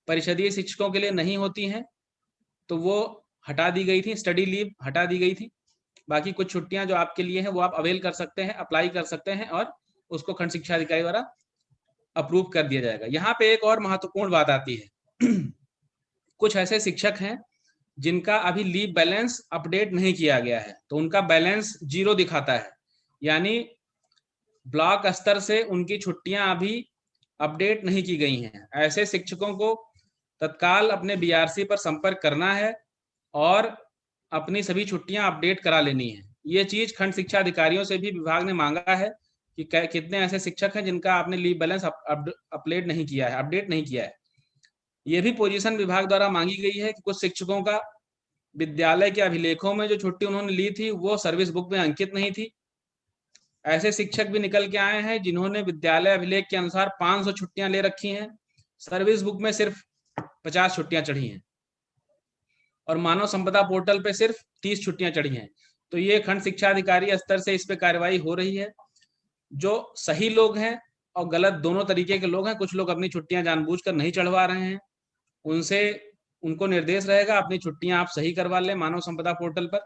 परिषदीय शिक्षकों के लिए नहीं होती हैं, तो वो हटा दी गई थी, स्टडी लीव हटा दी गई थी। बाकी कुछ छुट्टियां जो आपके लिए हैं वो आप अवेल कर सकते हैं, अप्लाई कर सकते हैं और उसको खंड शिक्षा अधिकारी द्वारा अप्रूव कर दिया जाएगा। यहाँ पे एक और महत्वपूर्ण बात आती है कुछ ऐसे शिक्षक हैं जिनका अभी लीव बैलेंस अपडेट नहीं किया गया है, तो उनका बैलेंस 0 दिखाता है, यानी ब्लॉक स्तर से उनकी छुट्टियां अभी अपडेट नहीं की गई हैं। ऐसे शिक्षकों को तत्काल अपने बीआरसी पर संपर्क करना है और अपनी सभी छुट्टियां अपडेट करा लेनी है। ये चीज खंड शिक्षा अधिकारियों से भी विभाग ने मांगा है कि कितने ऐसे शिक्षक हैं जिनका आपने लीव बैलेंस अपडेट नहीं किया है, अपडेट नहीं किया है। ये भी पोजीशन विभाग द्वारा मांगी गई है कि कुछ शिक्षकों का विद्यालय के अभिलेखों में जो छुट्टी उन्होंने ली थी वो सर्विस बुक में अंकित नहीं थी। ऐसे शिक्षक भी निकल के आए हैं जिन्होंने विद्यालय अभिलेख के अनुसार 500 छुट्टियां ले रखी हैं, सर्विस बुक में सिर्फ 50 छुट्टियां चढ़ी हैं और मानव संपदा पोर्टल पे सिर्फ 30 छुट्टियां चढ़ी हैं। तो ये खंड शिक्षा अधिकारी स्तर से इस पे कार्रवाई हो रही है। जो सही लोग हैं और गलत दोनों तरीके के लोग हैं, कुछ लोग अपनी छुट्टियां जानबूझकर नहीं चढ़वा रहे हैं, उनको निर्देश रहेगा अपनी छुट्टियां आप सही करवा लें मानव संपदा पोर्टल पर,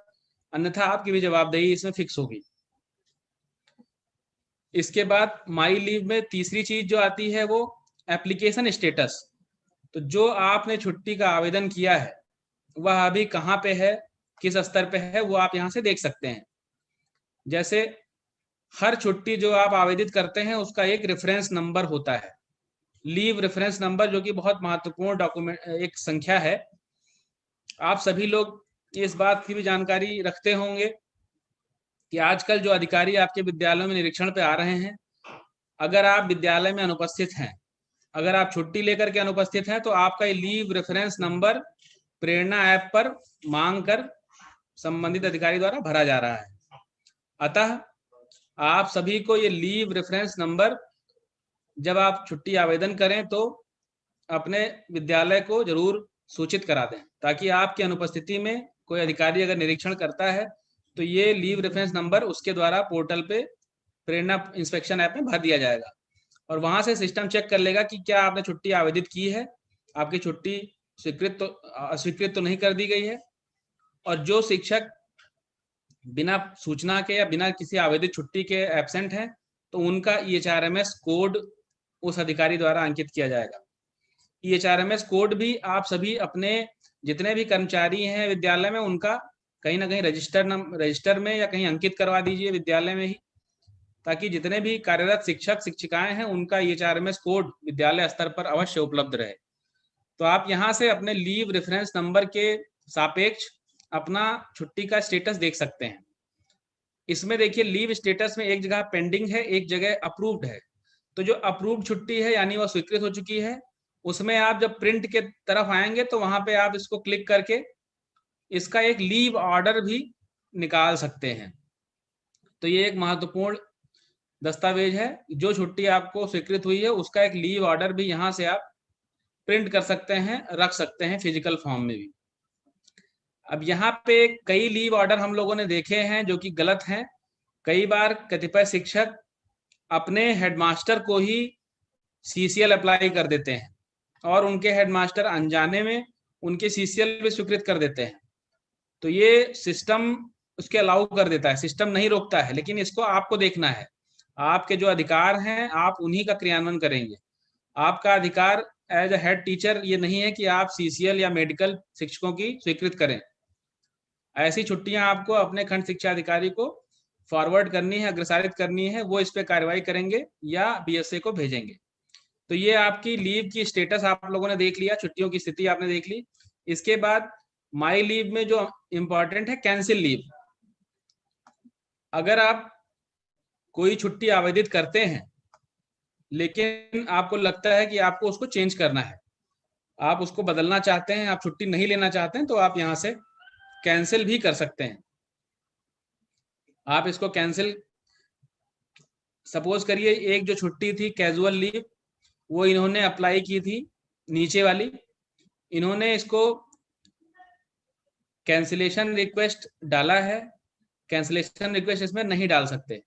अन्यथा आपकी भी जवाबदेही इसमें फिक्स होगी। इसके बाद माई लीव में तीसरी चीज जो आती है वो एप्लीकेशन स्टेटस। तो जो आपने छुट्टी का आवेदन किया है वह अभी कहाँ पे है, किस स्तर पे है, वो आप यहाँ से देख सकते हैं। जैसे हर छुट्टी जो आप आवेदित करते हैं उसका एक रेफरेंस नंबर होता है, लीव रेफरेंस नंबर, जो कि बहुत महत्वपूर्ण डॉक्यूमेंट एक संख्या है। आप सभी लोग इस बात की भी जानकारी रखते होंगे कि आजकल जो अधिकारी आपके विद्यालयों में निरीक्षण पे आ रहे हैं, अगर आप विद्यालय में अनुपस्थित हैं, अगर आप छुट्टी लेकर के अनुपस्थित हैं, तो आपका ये लीव रेफरेंस नंबर प्रेरणा ऐप पर मांग कर संबंधित अधिकारी द्वारा भरा जा रहा है। अतः आप सभी को ये लीव रेफरेंस नंबर जब आप छुट्टी आवेदन करें तो अपने विद्यालय को जरूर सूचित करा दें, ताकि आपकी अनुपस्थिति में कोई अधिकारी अगर निरीक्षण करता है तो ये लीव रेफरेंस नंबर उसके द्वारा पोर्टल पे प्रेरणा इंस्पेक्शन ऐप में भर दिया जाएगा और वहां से सिस्टम चेक कर लेगा कि क्या आपने छुट्टी आवेदित की है, आपकी छुट्टी स्वीकृत तो अस्वीकृत तो नहीं कर दी गई है। और जो शिक्षक बिना सूचना के या बिना किसी आवेदित छुट्टी के एब्सेंट हैं तो उनका EHRMS कोड उस अधिकारी द्वारा अंकित किया जाएगा। EHRMS कोड भी आप सभी अपने जितने भी कर्मचारी हैं विद्यालय में उनका कहीं ना कहीं रजिस्टर में या कहीं अंकित करवा दीजिए विद्यालय में ही, ताकि जितने भी कार्यरत शिक्षक शिक्षिकाएं हैं उनका EHRMS कोड विद्यालय स्तर पर अवश्य उपलब्ध रहे। तो आप यहाँ से अपने लीव रेफरेंस नंबर के सापेक्ष अपना छुट्टी का स्टेटस देख सकते हैं। इसमें देखिए लीव स्टेटस में एक जगह पेंडिंग है, एक जगह अप्रूव्ड है। तो जो अप्रूव्ड छुट्टी है यानी वह स्वीकृत हो चुकी है, उसमें आप जब प्रिंट के तरफ आएंगे तो वहां पे आप इसको क्लिक करके इसका एक लीव ऑर्डर भी निकाल सकते हैं। तो ये एक महत्वपूर्ण दस्तावेज है। जो छुट्टी आपको स्वीकृत हुई है उसका एक लीव ऑर्डर भी यहाँ से आप प्रिंट कर सकते हैं, रख सकते हैं फिजिकल फॉर्म में भी। अब यहाँ पे कई लीव ऑर्डर हम लोगों ने देखे हैं जो कि गलत हैं। कई बार कतिपय शिक्षक अपने हेडमास्टर को ही सीसीएल अप्लाई कर देते हैं और उनके हेडमास्टर अनजाने में उनके सीसीएल भी स्वीकृत कर देते हैं। तो ये सिस्टम उसके अलाउ कर देता है, सिस्टम नहीं रोकता है, लेकिन इसको आपको देखना है। आपके जो अधिकार हैं आप उन्हीं का क्रियान्वयन करेंगे। आपका अधिकार एज अ हेड टीचर ये नहीं है कि आप सीसीएल या मेडिकल शिक्षकों की स्वीकृत करें। ऐसी छुट्टियां आपको अपने खंड शिक्षा अधिकारी को फॉरवर्ड करनी है, अग्रसारित करनी है, वो इस पे कार्रवाई करेंगे या बीएसए को भेजेंगे। तो ये आपकी लीव की स्टेटस आप लोगों ने देख लिया, छुट्टियों की स्थिति आपने देख ली। इसके बाद माई लीव में जो इंपॉर्टेंट है कैंसिल लीव। अगर आप कोई छुट्टी आवेदित करते हैं लेकिन आपको लगता है कि आपको उसको चेंज करना है, आप उसको बदलना चाहते हैं, आप छुट्टी नहीं लेना चाहते हैं, तो आप यहाँ से कैंसिल भी कर सकते हैं। आप इसको कैंसिल, सपोज करिए एक जो छुट्टी थी कैजुअल लीव, वो इन्होंने अप्लाई की थी नीचे वाली, इन्होंने इसको कैंसिलेशन रिक्वेस्ट डाला है। कैंसिलेशन रिक्वेस्ट इसमें नहीं डाल सकते।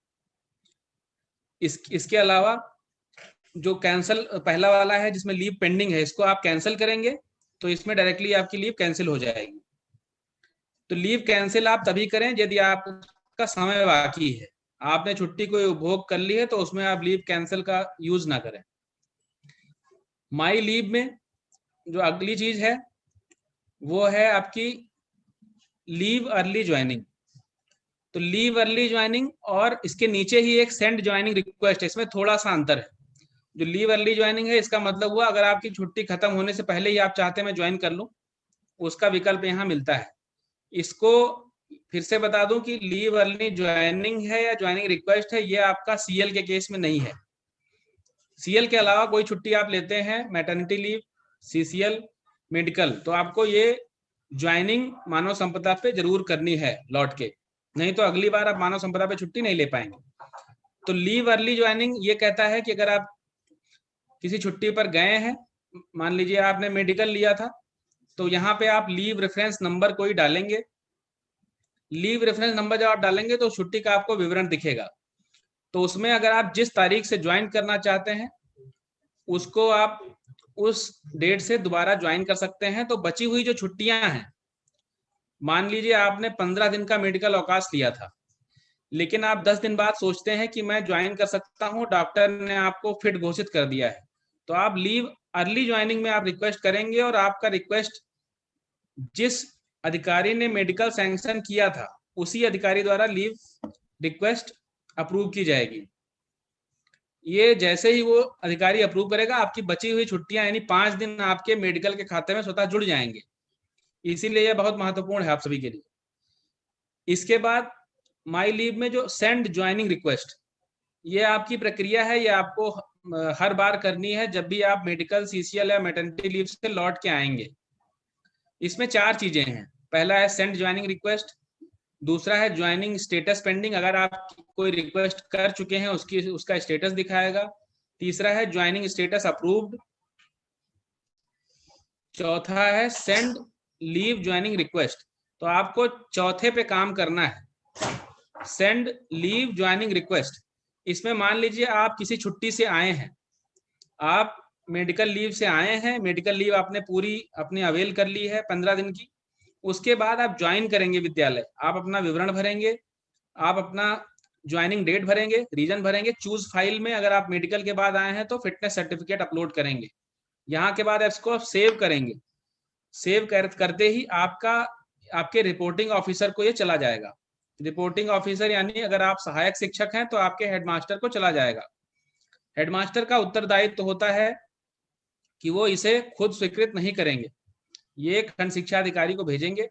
इसके अलावा जो कैंसिल पहला वाला है जिसमें लीव पेंडिंग है, इसको आप कैंसिल करेंगे तो इसमें डायरेक्टली आपकी लीव कैंसिल हो जाएगी। तो लीव कैंसिल आप तभी करें यदि आपका समय बाकी है, आपने छुट्टी को उपभोग कर ली है, तो उसमें आप लीव कैंसिल का यूज ना करें। माई लीव में जो अगली चीज है वो है आपकी लीव अर्ली ज्वाइनिंग। तो लीव अर्ली ज्वाइनिंग और इसके नीचे ही एक सेंड ज्वाइनिंग रिक्वेस्ट है, इसमें थोड़ा सा अंतर है। जो लीव अर्ली ज्वाइनिंग है इसका मतलब हुआ अगर आपकी छुट्टी खत्म होने से पहले ही आप चाहते हैं मैं ज्वाइन कर लूं, उसका विकल्प यहाँ मिलता है। इसको फिर से बता दूं कि लीव अर्ली ज्वाइनिंग है या ज्वाइनिंग रिक्वेस्ट है, ये आपका सीएल के केस में नहीं है। सीएल के अलावा कोई छुट्टी आप लेते हैं, मैटरनिटी लीव, सीसीएल, मेडिकल, तो आपको ये ज्वाइनिंग मानव संपदा पे जरूर करनी है लौट के, नहीं तो अगली बार आप मानव संपदा पे छुट्टी नहीं ले पाएंगे। तो लीव अर्ली ज्वाइनिंग ये कहता है कि अगर आप किसी छुट्टी पर गए हैं, मान लीजिए आपने मेडिकल लिया था, तो यहाँ पे आप लीव रेफरेंस नंबर कोई डालेंगे। लीव रेफरेंस नंबर जब आप डालेंगे तो छुट्टी का आपको विवरण दिखेगा। तो उसमें अगर आप जिस तारीख से ज्वाइन करना चाहते हैं उसको आप उस डेट से दोबारा ज्वाइन कर सकते हैं। तो बची हुई जो छुट्टियां हैं, मान लीजिए आपने 15 दिन का मेडिकल अवकाश लिया था, लेकिन आप 10 दिन बाद सोचते हैं कि मैं ज्वाइन कर सकता हूं, डॉक्टर ने आपको फिट घोषित कर दिया है, तो आप लीव अर्ली ज्वाइनिंग में आप रिक्वेस्ट करेंगे और आपका रिक्वेस्ट जिस अधिकारी ने मेडिकल सैंक्शन किया था उसी अधिकारी द्वारा लीव रिक्वेस्ट अप्रूव की जाएगी। ये जैसे ही वो अधिकारी अप्रूव करेगा, आपकी बची हुई छुट्टियां यानी 5 दिन आपके मेडिकल के खाते में स्वतः जुड़ जाएंगे। इसीलिए यह बहुत महत्वपूर्ण है आप सभी के लिए। इसके बाद माई लीव में जो सेंड ज्वाइनिंग रिक्वेस्ट, ये आपकी प्रक्रिया है, ये आपको हर बार करनी है जब भी आप मेडिकल, सीसीएल या मैटरनिटी लीव से लौट के आएंगे। इसमें 4 चीजें हैं। पहला है सेंड ज्वाइनिंग रिक्वेस्ट, दूसरा है ज्वाइनिंग स्टेटस पेंडिंग, अगर आप कोई रिक्वेस्ट कर चुके हैं उसका स्टेटस दिखाएगा। तीसरा है ज्वाइनिंग स्टेटस अप्रूव्ड। चौथा है सेंड लीव ज्वाइनिंग रिक्वेस्ट। तो आपको चौथे पे काम करना है, सेंड लीव ज्वाइनिंग रिक्वेस्ट। इसमें मान लीजिए आप किसी छुट्टी से आए हैं, आप मेडिकल लीव से आए हैं, मेडिकल लीव आपने पूरी अपनी अवेल कर ली है 15 दिन की, उसके बाद आप ज्वाइन करेंगे विद्यालय, आप अपना विवरण भरेंगे, आप अपना ज्वाइनिंग डेट भरेंगे, रीजन भरेंगे, चूज फाइल में अगर आप मेडिकल के बाद आए हैं तो फिटनेस सर्टिफिकेट अपलोड करेंगे। यहाँ के बाद इसको सेव करेंगे। सेव करते ही आपके रिपोर्टिंग ऑफिसर को ये चला जाएगा। रिपोर्टिंग ऑफिसर यानी अगर आप सहायक शिक्षक हैं तो आपके हेडमास्टर को चला जाएगा। हेडमास्टर का उत्तरदायित्व तो होता है कि वो इसे खुद स्वीकृत नहीं करेंगे, ये खंड शिक्षा अधिकारी को भेजेंगे।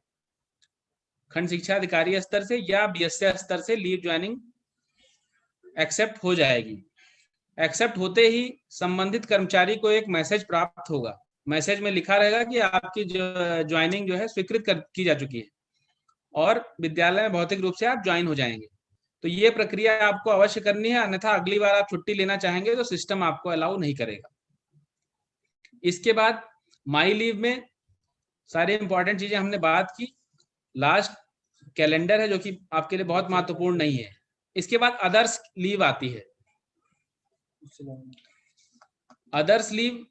खंड शिक्षा अधिकारी स्तर से या बीएसए स्तर से लीव ज्वाइनिंग एक्सेप्ट हो जाएगी। एक्सेप्ट होते ही संबंधित कर्मचारी को एक मैसेज प्राप्त होगा। मैसेज में लिखा रहेगा कि आपकी ज्वाइनिंग जो है स्वीकृत की जा चुकी है और विद्यालय में भौतिक रूप से आप ज्वाइन हो जाएंगे। तो ये प्रक्रिया आपको अवश्य करनी है, अन्यथा अगली बार आप छुट्टी लेना चाहेंगे तो सिस्टम आपको अलाउ नहीं करेगा। इसके बाद माई लीव में सारी इंपॉर्टेंट चीजें हमने बात की। लास्ट कैलेंडर है जो कि आपके लिए बहुत महत्वपूर्ण नहीं है। इसके बाद अदर्स लीव आती है। अदर्स लीव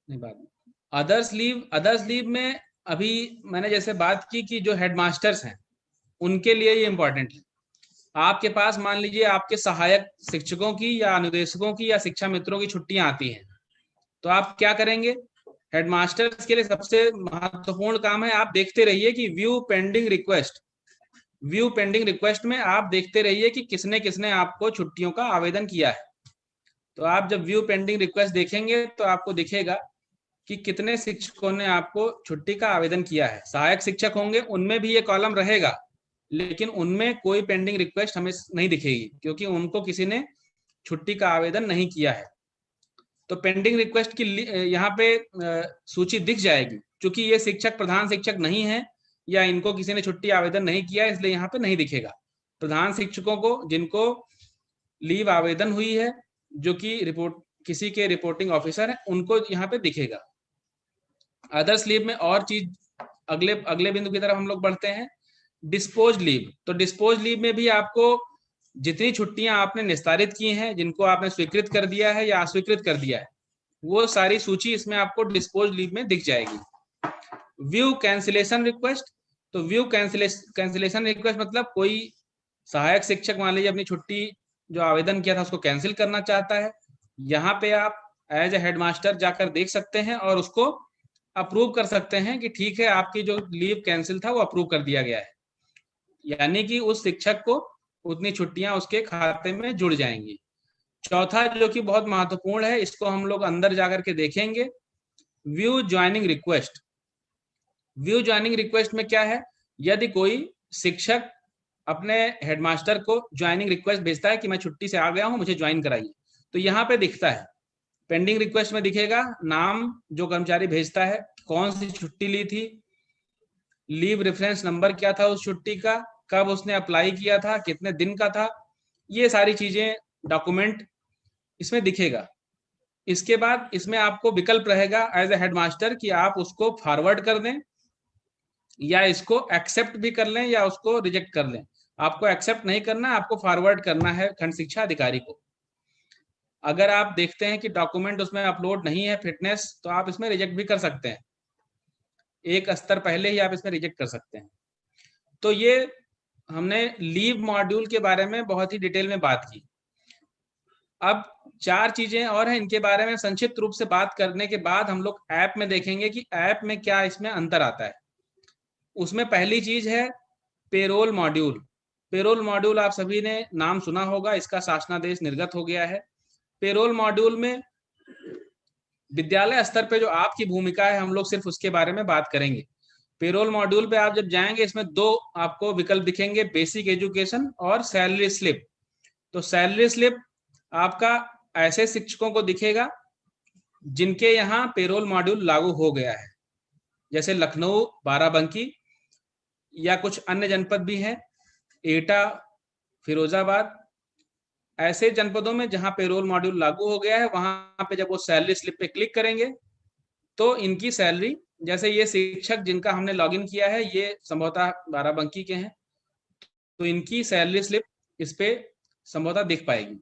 नहीं बात अदर्स लीव में अभी मैंने जैसे बात की कि जो हेडमास्टर्स हैं उनके लिए ये इंपॉर्टेंट है। आपके पास मान लीजिए आपके सहायक शिक्षकों की या अनुदेशकों की या शिक्षा मित्रों की छुट्टियां आती हैं, तो आप क्या करेंगे? हेडमास्टर्स के लिए सबसे महत्वपूर्ण काम है, आप देखते रहिए कि व्यू पेंडिंग रिक्वेस्ट में आप देखते रहिए कि किसने किसने आपको छुट्टियों का आवेदन किया है। तो आप जब व्यू पेंडिंग रिक्वेस्ट देखेंगे तो आपको दिखेगा कि कितने शिक्षकों ने आपको छुट्टी का आवेदन किया है। सहायक शिक्षक होंगे उनमें भी ये कॉलम रहेगा, लेकिन उनमें कोई पेंडिंग रिक्वेस्ट हमें नहीं दिखेगी क्योंकि उनको किसी ने छुट्टी का आवेदन नहीं किया है। तो पेंडिंग रिक्वेस्ट की यहाँ पे सूची दिख जाएगी। क्योंकि ये शिक्षक प्रधान शिक्षक नहीं है या इनको किसी ने छुट्टी आवेदन नहीं किया, इसलिए यहाँ पे नहीं दिखेगा। प्रधान शिक्षकों को जिनको लीव आवेदन हुई है, जो कि किसी के रिपोर्टिंग ऑफिसर है, उनको यहाँ पे दिखेगा। अदर्स लीव में और चीज अगले बिंदु की तरफ हम लोग बढ़ते हैं, डिस्पोज लीव। तो डिस्पोज लीव में भी आपको जितनी छुट्टियां आपने निस्तारित की हैं, जिनको आपने स्वीकृत कर दिया है या अस्वीकृत कर दिया है, वो सारी सूची इसमें आपको डिस्पोज लीव में दिख जाएगी। View cancellation request. तो व्यू कैंसिलेशन रिक्वेस्ट मतलब कोई सहायक शिक्षक मान लीजिए अपनी छुट्टी जो आवेदन किया था उसको कैंसिल करना चाहता है, यहाँ पे आप एज ए हेडमास्टर जाकर देख सकते हैं और उसको अप्रूव कर सकते हैं कि ठीक है आपकी जो लीव कैंसिल था वो अप्रूव कर दिया गया है, यानी कि उस शिक्षक को उतनी छुट्टियां उसके खाते में जुड़ जाएंगी। चौथा जो कि बहुत महत्वपूर्ण है, इसको हम लोग अंदर जाकर के देखेंगे, view joining request. View joining request में क्या है, यदि कोई शिक्षक अपने हेडमास्टर को ज्वाइनिंग रिक्वेस्ट भेजता है कि मैं छुट्टी से आ गया हूं, मुझे ज्वाइन कराइए, तो यहाँ पे दिखता है पेंडिंग रिक्वेस्ट में दिखेगा नाम जो कर्मचारी भेजता है, कौन सी छुट्टी ली थी, लीव रेफरेंस नंबर क्या था उस छुट्टी का, कब उसने अप्लाई किया था, कितने दिन का था, ये सारी चीजें डॉक्यूमेंट इसमें दिखेगा। इसके बाद इसमें आपको विकल्प रहेगा एज ए हेडमास्टर कि आप उसको फॉरवर्ड कर दें या इसको एक्सेप्ट भी कर लें या उसको रिजेक्ट कर लें। आपको एक्सेप्ट नहीं करना, आपको फॉरवर्ड करना है खंड शिक्षा अधिकारी को। अगर आप देखते हैं कि डॉक्यूमेंट उसमें अपलोड नहीं है फिटनेस, तो आप इसमें रिजेक्ट भी कर सकते हैं, एक स्तर पहले ही आप इसमें रिजेक्ट कर सकते हैं। तो ये हमने लीव मॉड्यूल के बारे में बहुत ही डिटेल में बात की। अब 4 चीजें और हैं, इनके बारे में संक्षिप्त रूप से बात करने के बाद हम लोग ऐप में देखेंगे कि ऐप में क्या इसमें अंतर आता है। उसमें पहली चीज है पेरोल मॉड्यूल। पेरोल मॉड्यूल आप सभी ने नाम सुना होगा, इसका शासनादेश निर्गत हो गया है। पेरोल मॉड्यूल में विद्यालय स्तर पे जो आपकी भूमिका है, हम लोग सिर्फ उसके बारे में बात करेंगे। पेरोल मॉड्यूल पे आप जब जाएंगे, इसमें 2 आपको विकल्प दिखेंगे, बेसिक एजुकेशन और सैलरी स्लिप। तो सैलरी स्लिप आपका ऐसे शिक्षकों को दिखेगा जिनके यहाँ पेरोल मॉड्यूल लागू हो गया है, जैसे लखनऊ, बाराबंकी या कुछ अन्य जनपद भी हैं, एटा, फिरोजाबाद, ऐसे जनपदों में जहां पेरोल मॉड्यूल लागू हो गया है, वहां पे जब वो सैलरी स्लिप पे क्लिक करेंगे तो इनकी सैलरी, जैसे ये शिक्षक जिनका हमने लॉगिन किया है ये संभवतः बाराबंकी के हैं, तो इनकी सैलरी स्लिप इस पे संभवतः दिख पाएगी।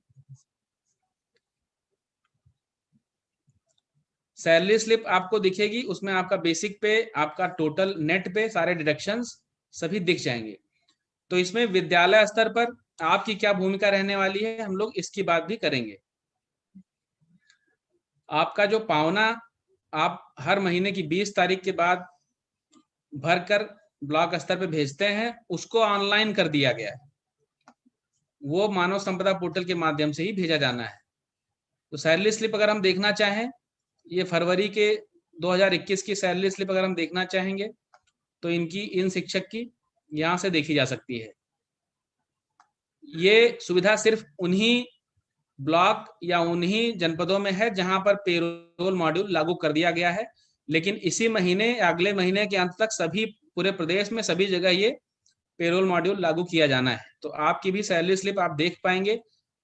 सैलरी स्लिप आपको दिखेगी, उसमें आपका बेसिक पे, आपका टोटल नेट पे सारे डिडक्शंस सभी दिख जाएंगे। तो इसमें विद्यालय स्तर पर आपकी क्या भूमिका रहने वाली है, हम लोग इसकी बात भी करेंगे। आपका जो पावना आप हर महीने की 20 तारीख के बाद भरकर ब्लॉक स्तर पे भेजते हैं, उसको ऑनलाइन कर दिया गया है, वो मानव संपदा पोर्टल के माध्यम से ही भेजा जाना है। तो सैलरी स्लिप अगर हम देखना चाहें, ये फरवरी के 2021 की सैलरी स्लिप अगर हम देखना चाहेंगे तो इनकी, इन शिक्षक की यहाँ से देखी जा सकती है। ये सुविधा सिर्फ उन्हीं ब्लॉक या उन्हीं जनपदों में है जहां पर पेरोल मॉड्यूल लागू कर दिया गया है, लेकिन इसी महीने अगले महीने के अंत तक सभी पूरे प्रदेश में सभी जगह ये पेरोल मॉड्यूल लागू किया जाना है। तो आपकी भी सैलरी स्लिप आप देख पाएंगे,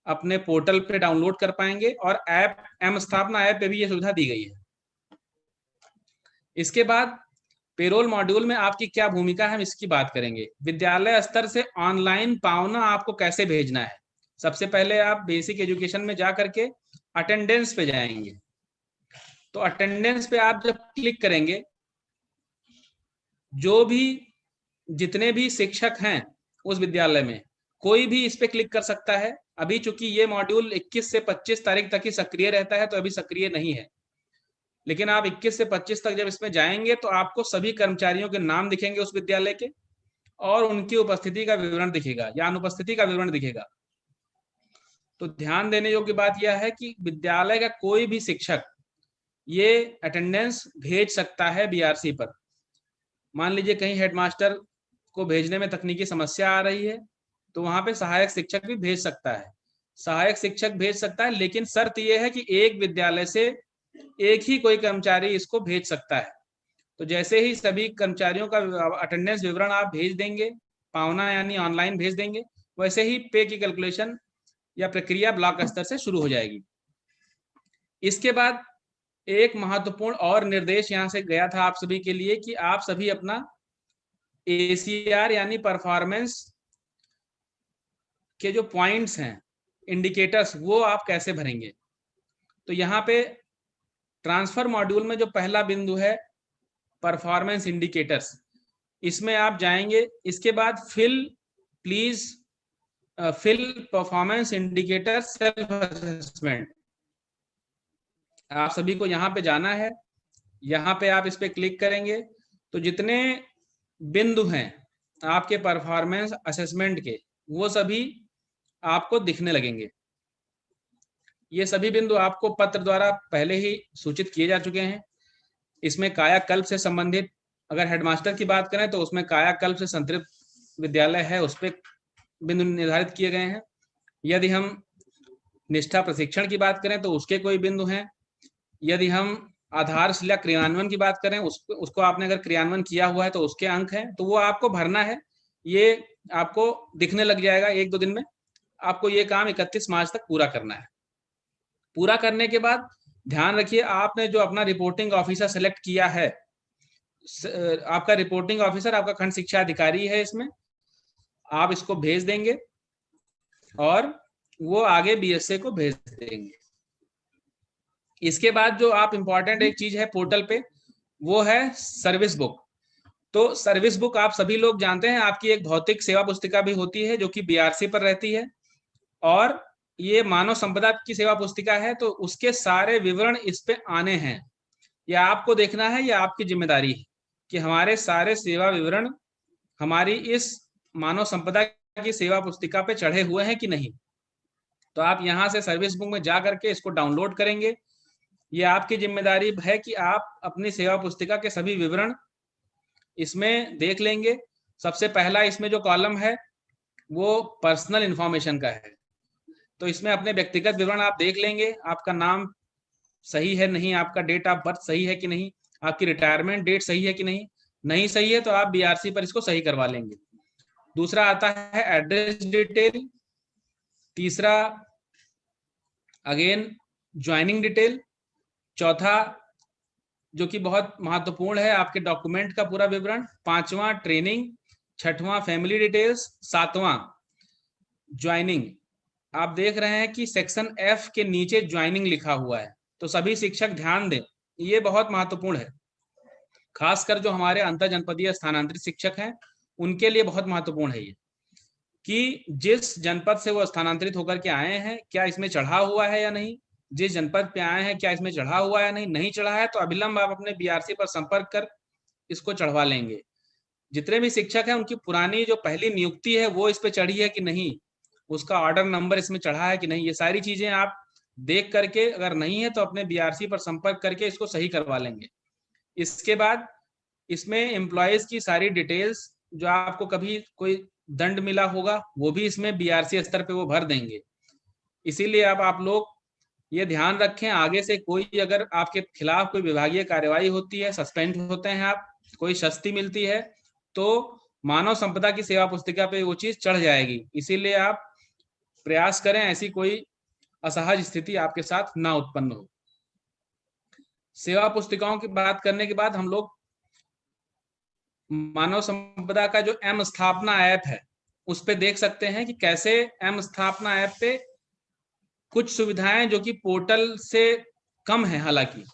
अपने पोर्टल पे डाउनलोड कर पाएंगे, और ऐप एम स्थापना ऐप पे भी ये सुविधा दी गई है। इसके बाद पेरोल मॉड्यूल में आपकी क्या भूमिका है, हम इसकी बात करेंगे। विद्यालय स्तर से ऑनलाइन पावना आपको कैसे भेजना है। सबसे पहले आप बेसिक एजुकेशन में जा करके अटेंडेंस पे जाएंगे। तो अटेंडेंस पे आप जब क्लिक करेंगे, जो भी जितने भी शिक्षक हैं उस विद्यालय में, कोई भी इस पे क्लिक कर सकता है। अभी चूंकि ये मॉड्यूल 21 से 25 तारीख तक ही सक्रिय रहता है, तो अभी सक्रिय नहीं है, लेकिन आप 21 से 25 तक जब इसमें जाएंगे तो आपको सभी कर्मचारियों के नाम दिखेंगे उस विद्यालय के, और उनकी उपस्थिति का विवरण दिखेगा या अनुपस्थिति का विवरण दिखेगा। तो ध्यान देने योग्य बात यह है कि विद्यालय का कोई भी शिक्षक ये अटेंडेंस भेज सकता है बीआरसी पर। मान लीजिए कहीं हेडमास्टर को भेजने में तकनीकी समस्या आ रही है, तो वहां पे सहायक शिक्षक भी भेज सकता है, सहायक शिक्षक भेज सकता है, लेकिन शर्त यह है कि एक विद्यालय से एक ही कोई कर्मचारी इसको भेज सकता है। तो जैसे ही सभी कर्मचारियों का अटेंडेंस विवरण आप भेज देंगे, पावना यानी ऑनलाइन भेज देंगे, वैसे ही पे की कैलकुलेशन या प्रक्रिया ब्लॉक स्तर से शुरू हो जाएगी। इसके बाद एक महत्वपूर्ण और निर्देश यहां से गया था आप सभी के लिए कि आप सभी अपना ACR यानी परफॉर्मेंस के जो पॉइंट्स हैं, इंडिकेटर्स, वो आप कैसे भरेंगे। तो यहाँ पे ट्रांसफर मॉड्यूल में जो पहला बिंदु है परफॉर्मेंस इंडिकेटर्स, इसमें आप जाएंगे। इसके बाद fill performance indicator self assessment, आप सभी को यहाँ पे जाना है। यहाँ पे आप इस पे क्लिक करेंगे तो जितने बिंदु हैं आपके परफॉर्मेंस असेसमेंट के, वो सभी आपको दिखने लगेंगे। ये सभी बिंदु आपको पत्र द्वारा पहले ही सूचित किए जा चुके हैं। इसमें कायाकल्प से संबंधित अगर हेडमास्टर की बात करें तो उसमें कायाकल्प से संतृप्त विद्यालय है, उस पर बिंदु निर्धारित किए गए हैं। यदि हम निष्ठा प्रशिक्षण की बात करें तो उसके कोई बिंदु हैं। यदि हम आधारशिला क्रियान्वयन की बात करें, उसको आपने अगर क्रियान्वयन किया हुआ है तो उसके अंक हैं, तो वो आपको भरना है। ये आपको दिखने लग जाएगा 1-2 दिन में। आपको ये काम 31 मार्च तक पूरा करना है। पूरा करने के बाद ध्यान रखिए, आपने जो अपना रिपोर्टिंग ऑफिसर सेलेक्ट किया है, आपका रिपोर्टिंग ऑफिसर आपका खंड शिक्षा अधिकारी है, इसमें आप इसको भेज देंगे और वो आगे BSA को भेज देंगे। इसके बाद जो आप इंपॉर्टेंट एक चीज है पोर्टल पे, वो है सर्विस बुक। तो सर्विस बुक आप सभी लोग जानते हैं, आपकी एक भौतिक सेवा पुस्तिका भी होती है जो कि BRC पर रहती है, और ये मानव संपदा की सेवा पुस्तिका है, तो उसके सारे विवरण इस पे आने हैं। या आपको देखना है, या आपकी जिम्मेदारी है कि हमारे सारे सेवा विवरण हमारी इस मानव संपदा की सेवा पुस्तिका पे चढ़े हुए हैं कि नहीं। तो आप यहाँ से सर्विस बुक में जा करके इसको डाउनलोड करेंगे। ये आपकी जिम्मेदारी है कि आप अपनी सेवा पुस्तिका के सभी विवरण इसमें देख लेंगे। सबसे पहला इसमें जो कॉलम है वो पर्सनल इंफॉर्मेशन का है, तो इसमें अपने व्यक्तिगत विवरण आप देख लेंगे, आपका नाम सही है नहीं, आपका डेट ऑफ बर्थ सही है कि नहीं, आपकी रिटायरमेंट डेट सही है कि नहीं। नहीं सही है तो आप BRC पर इसको सही करवा लेंगे। दूसरा आता है एड्रेस डिटेल। तीसरा अगेन ज्वाइनिंग डिटेल। चौथा जो कि बहुत महत्वपूर्ण है, आपके डॉक्यूमेंट का पूरा विवरण। पांचवा ट्रेनिंग। छठवां फैमिली डिटेल्स। सातवां ज्वाइनिंग। आप देख रहे हैं कि सेक्शन F के नीचे ज्वाइनिंग लिखा हुआ है, तो सभी शिक्षक ध्यान दें, ये बहुत महत्वपूर्ण है। खासकर जो हमारे अंतर जनपदीय स्थानांतरित शिक्षक हैं उनके लिए बहुत महत्वपूर्ण है ये, कि जिस जनपद से वो स्थानांतरित होकर के आए हैं क्या इसमें चढ़ा हुआ है या नहीं। जिस जनपद पे आए हैं क्या इसमें चढ़ा हुआ है या नहीं। नहीं चढ़ा है तो अविलंब आप अपने BRC पर संपर्क कर इसको चढ़वा लेंगे। जितने भी शिक्षक हैं उनकी पुरानी जो पहली नियुक्ति है वो इस पे चढ़ी है कि नहीं, उसका ऑर्डर नंबर इसमें चढ़ा है कि नहीं, ये सारी चीजें आप देख करके, अगर नहीं है तो अपने BRC पर संपर्क करके इसको सही करवा लेंगे। इसके बाद इसमें एम्प्लॉयज की सारी डिटेल्स, जो आपको कभी कोई दंड मिला होगा वो भी इसमें BRC स्तर पे वो भर देंगे। इसीलिए अब आप लोग ये ध्यान रखें, आगे से कोई अगर आपके खिलाफ कोई विभागीय कार्यवाही होती है, सस्पेंड होते हैं आप, कोई शस्ति मिलती है, तो मानव संपदा की सेवा पुस्तिका पे वो चीज चढ़ जाएगी। इसीलिए आप प्रयास करें ऐसी कोई असहज स्थिति आपके साथ ना उत्पन्न हो। सेवा पुस्तिकाओं की बात करने के बाद हम लोग मानव संपदा का जो एम स्थापना ऐप है उस पे देख सकते हैं कि कैसे एम स्थापना ऐप पे कुछ सुविधाएं जो कि पोर्टल से कम है, हालांकि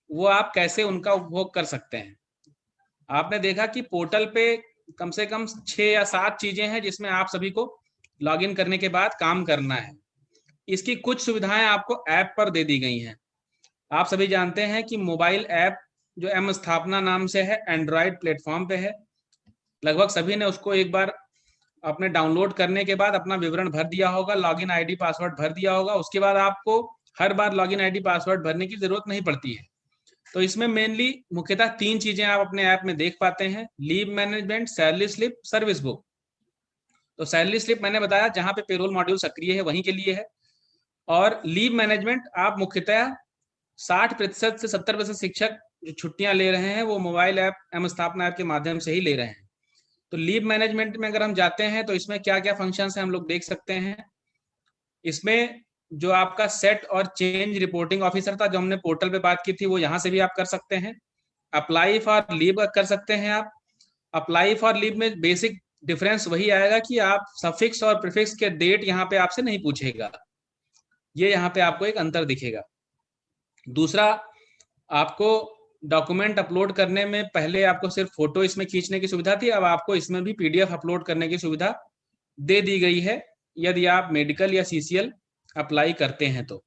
वो आप कैसे उनका उपभोग कर सकते हैं। आपने देखा कि पोर्टल पे कम से कम 6 या 7 चीजें हैं जिसमें आप सभी को लॉगिन करने के बाद काम करना है। इसकी कुछ सुविधाएं आपको ऐप पर दे दी गई हैं। आप सभी जानते हैं कि मोबाइल ऐप जो एम स्थापना नाम से है, एंड्रॉयड प्लेटफॉर्म पे है। लगभग सभी ने उसको एक बार अपने डाउनलोड करने के बाद अपना विवरण भर दिया होगा, लॉगिन आईडी पासवर्ड भर दिया होगा। उसके बाद आपको हर बार लॉगिन आईडी पासवर्ड भरने की जरूरत नहीं पड़ती है। तो इसमें मेनली मुख्यतः 3 चीजें आप अपने ऐप में देख पाते हैं: leave management, salary slip, service book. तो सैलरी स्लिप मैंने बताया जहां पे पेरोल मॉड्यूल सक्रिय है वहीं के लिए है। और लीव मैनेजमेंट आप मुख्यतः 60% से 70% शिक्षक जो छुट्टियां ले रहे हैं वो मोबाइल ऐप एम स्थापना ऐप के माध्यम से ही ले रहे हैं। तो लीव मैनेजमेंट में अगर हम जाते हैं तो इसमें क्या क्या फंक्शंस हैं हम लोग देख सकते हैं। इसमें जो आपका सेट और चेंज रिपोर्टिंग ऑफिसर था, जो हमने पोर्टल पे बात की थी, वो यहाँ से भी आप कर सकते हैं। अप्लाई फॉर लीव कर सकते हैं आप। अप्लाई फॉर लीव में बेसिक डिफरेंस वही आएगा कि आप सफिक्स और प्रीफिक्स के डेट यहाँ पे आपसे नहीं पूछेगा, ये यहाँ पे आपको एक अंतर दिखेगा। दूसरा, आपको डॉक्यूमेंट अपलोड करने में पहले आपको सिर्फ फोटो इसमें खींचने की सुविधा थी, अब आपको इसमें भी पीडीएफ अपलोड करने की सुविधा दे दी गई है यदि आप मेडिकल या सीसीएल अप्लाई करते हैं तो।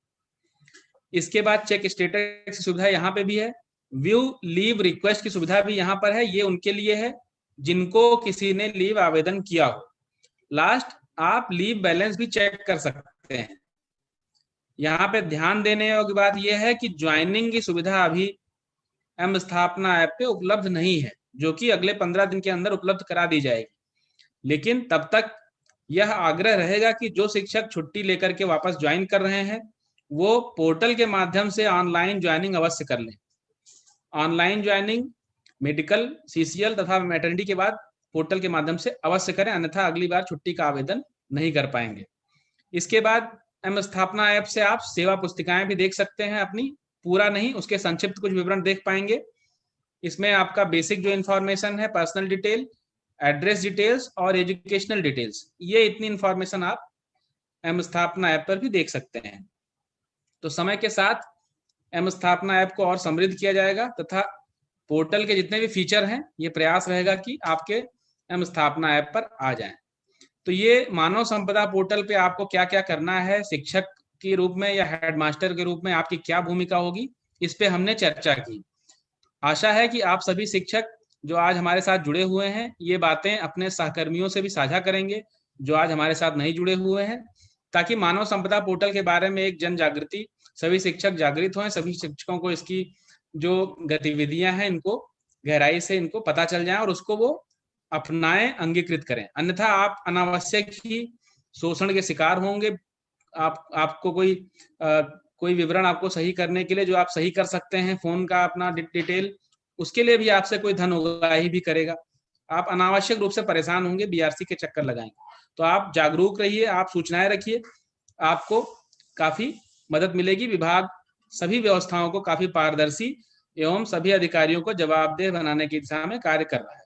इसके बाद चेक स्टेटस की सुविधा यहाँ पे भी है। व्यू लीव रिक्वेस्ट की सुविधा भी यहाँ पर है, ये उनके लिए है जिनको किसी ने लीव आवेदन किया हो। लास्ट, आप लीव बैलेंस भी चेक कर सकते हैं। यहाँ पे ध्यान देने योग्य बात यह है कि ज्वाइनिंग की सुविधा अभी एम स्थापना ऐप पे उपलब्ध नहीं है, जो कि अगले 15 दिन के अंदर उपलब्ध करा दी जाएगी। लेकिन तब तक यह आग्रह रहेगा कि जो शिक्षक छुट्टी लेकर के वापस ज्वाइन कर रहे हैं वो पोर्टल के माध्यम से ऑनलाइन ज्वाइनिंग अवश्य कर लें। ऑनलाइन ज्वाइनिंग मेडिकल, सीसीएल तथा मैटरनिटी के बाद पोर्टल के माध्यम से अवश्य करें, अन्यथा अगली बार छुट्टी का आवेदन नहीं कर पाएंगे। इसके बाद एम स्थापना ऐप से आप सेवा पुस्तिकाएं भी देख सकते हैं अपनी, पूरा नहीं, उसके संक्षिप्त कुछ विवरण देख पाएंगे। इसमें आपका बेसिक जो इन्फॉर्मेशन है, पर्सनल डिटेल, एड्रेस डिटेल्स और एजुकेशनल डिटेल्स, ये इतनी इन्फॉर्मेशन आप एम स्थापना ऐप पर भी देख सकते हैं। तो समय के साथ एम स्थापना ऐप को और समृद्ध किया जाएगा तथा पोर्टल के जितने भी फीचर हैं ये प्रयास रहेगा कि आपके एम स्थापना ऐप पर आ जाएं। तो ये मानव संपदा पोर्टल पे आपको क्या क्या करना है, शिक्षक के रूप में या हेडमास्टर के रूप में आपकी क्या भूमिका होगी, इस पे हमने चर्चा की। आशा है कि आप सभी शिक्षक जो आज हमारे साथ जुड़े हुए हैं ये बातें अपने सहकर्मियों से भी साझा करेंगे जो आज हमारे साथ नहीं जुड़े हुए हैं, ताकि मानव संपदा पोर्टल के बारे में एक जन जागृति, सभी शिक्षक जागृत हों, सभी शिक्षकों को इसकी जो गतिविधियां हैं इनको गहराई से इनको पता चल जाए और उसको वो अपनाएं, अंगीकृत करें। अन्यथा आप अनावश्यक ही शोषण के शिकार होंगे। आपको कोई विवरण आपको सही करने के लिए जो आप सही कर सकते हैं, फोन का अपना डिटेल, उसके लिए भी आपसे कोई धन उगाही भी करेगा। आप अनावश्यक रूप से परेशान होंगे, बीआरसी के चक्कर लगाएंगे। तो आप जागरूक रहिए, आप सूचनाएं रखिए, आपको काफी मदद मिलेगी। विभाग सभी व्यवस्थाओं को काफी पारदर्शी एवं सभी अधिकारियों को जवाबदेह बनाने की दिशा में कार्य कर रहा है।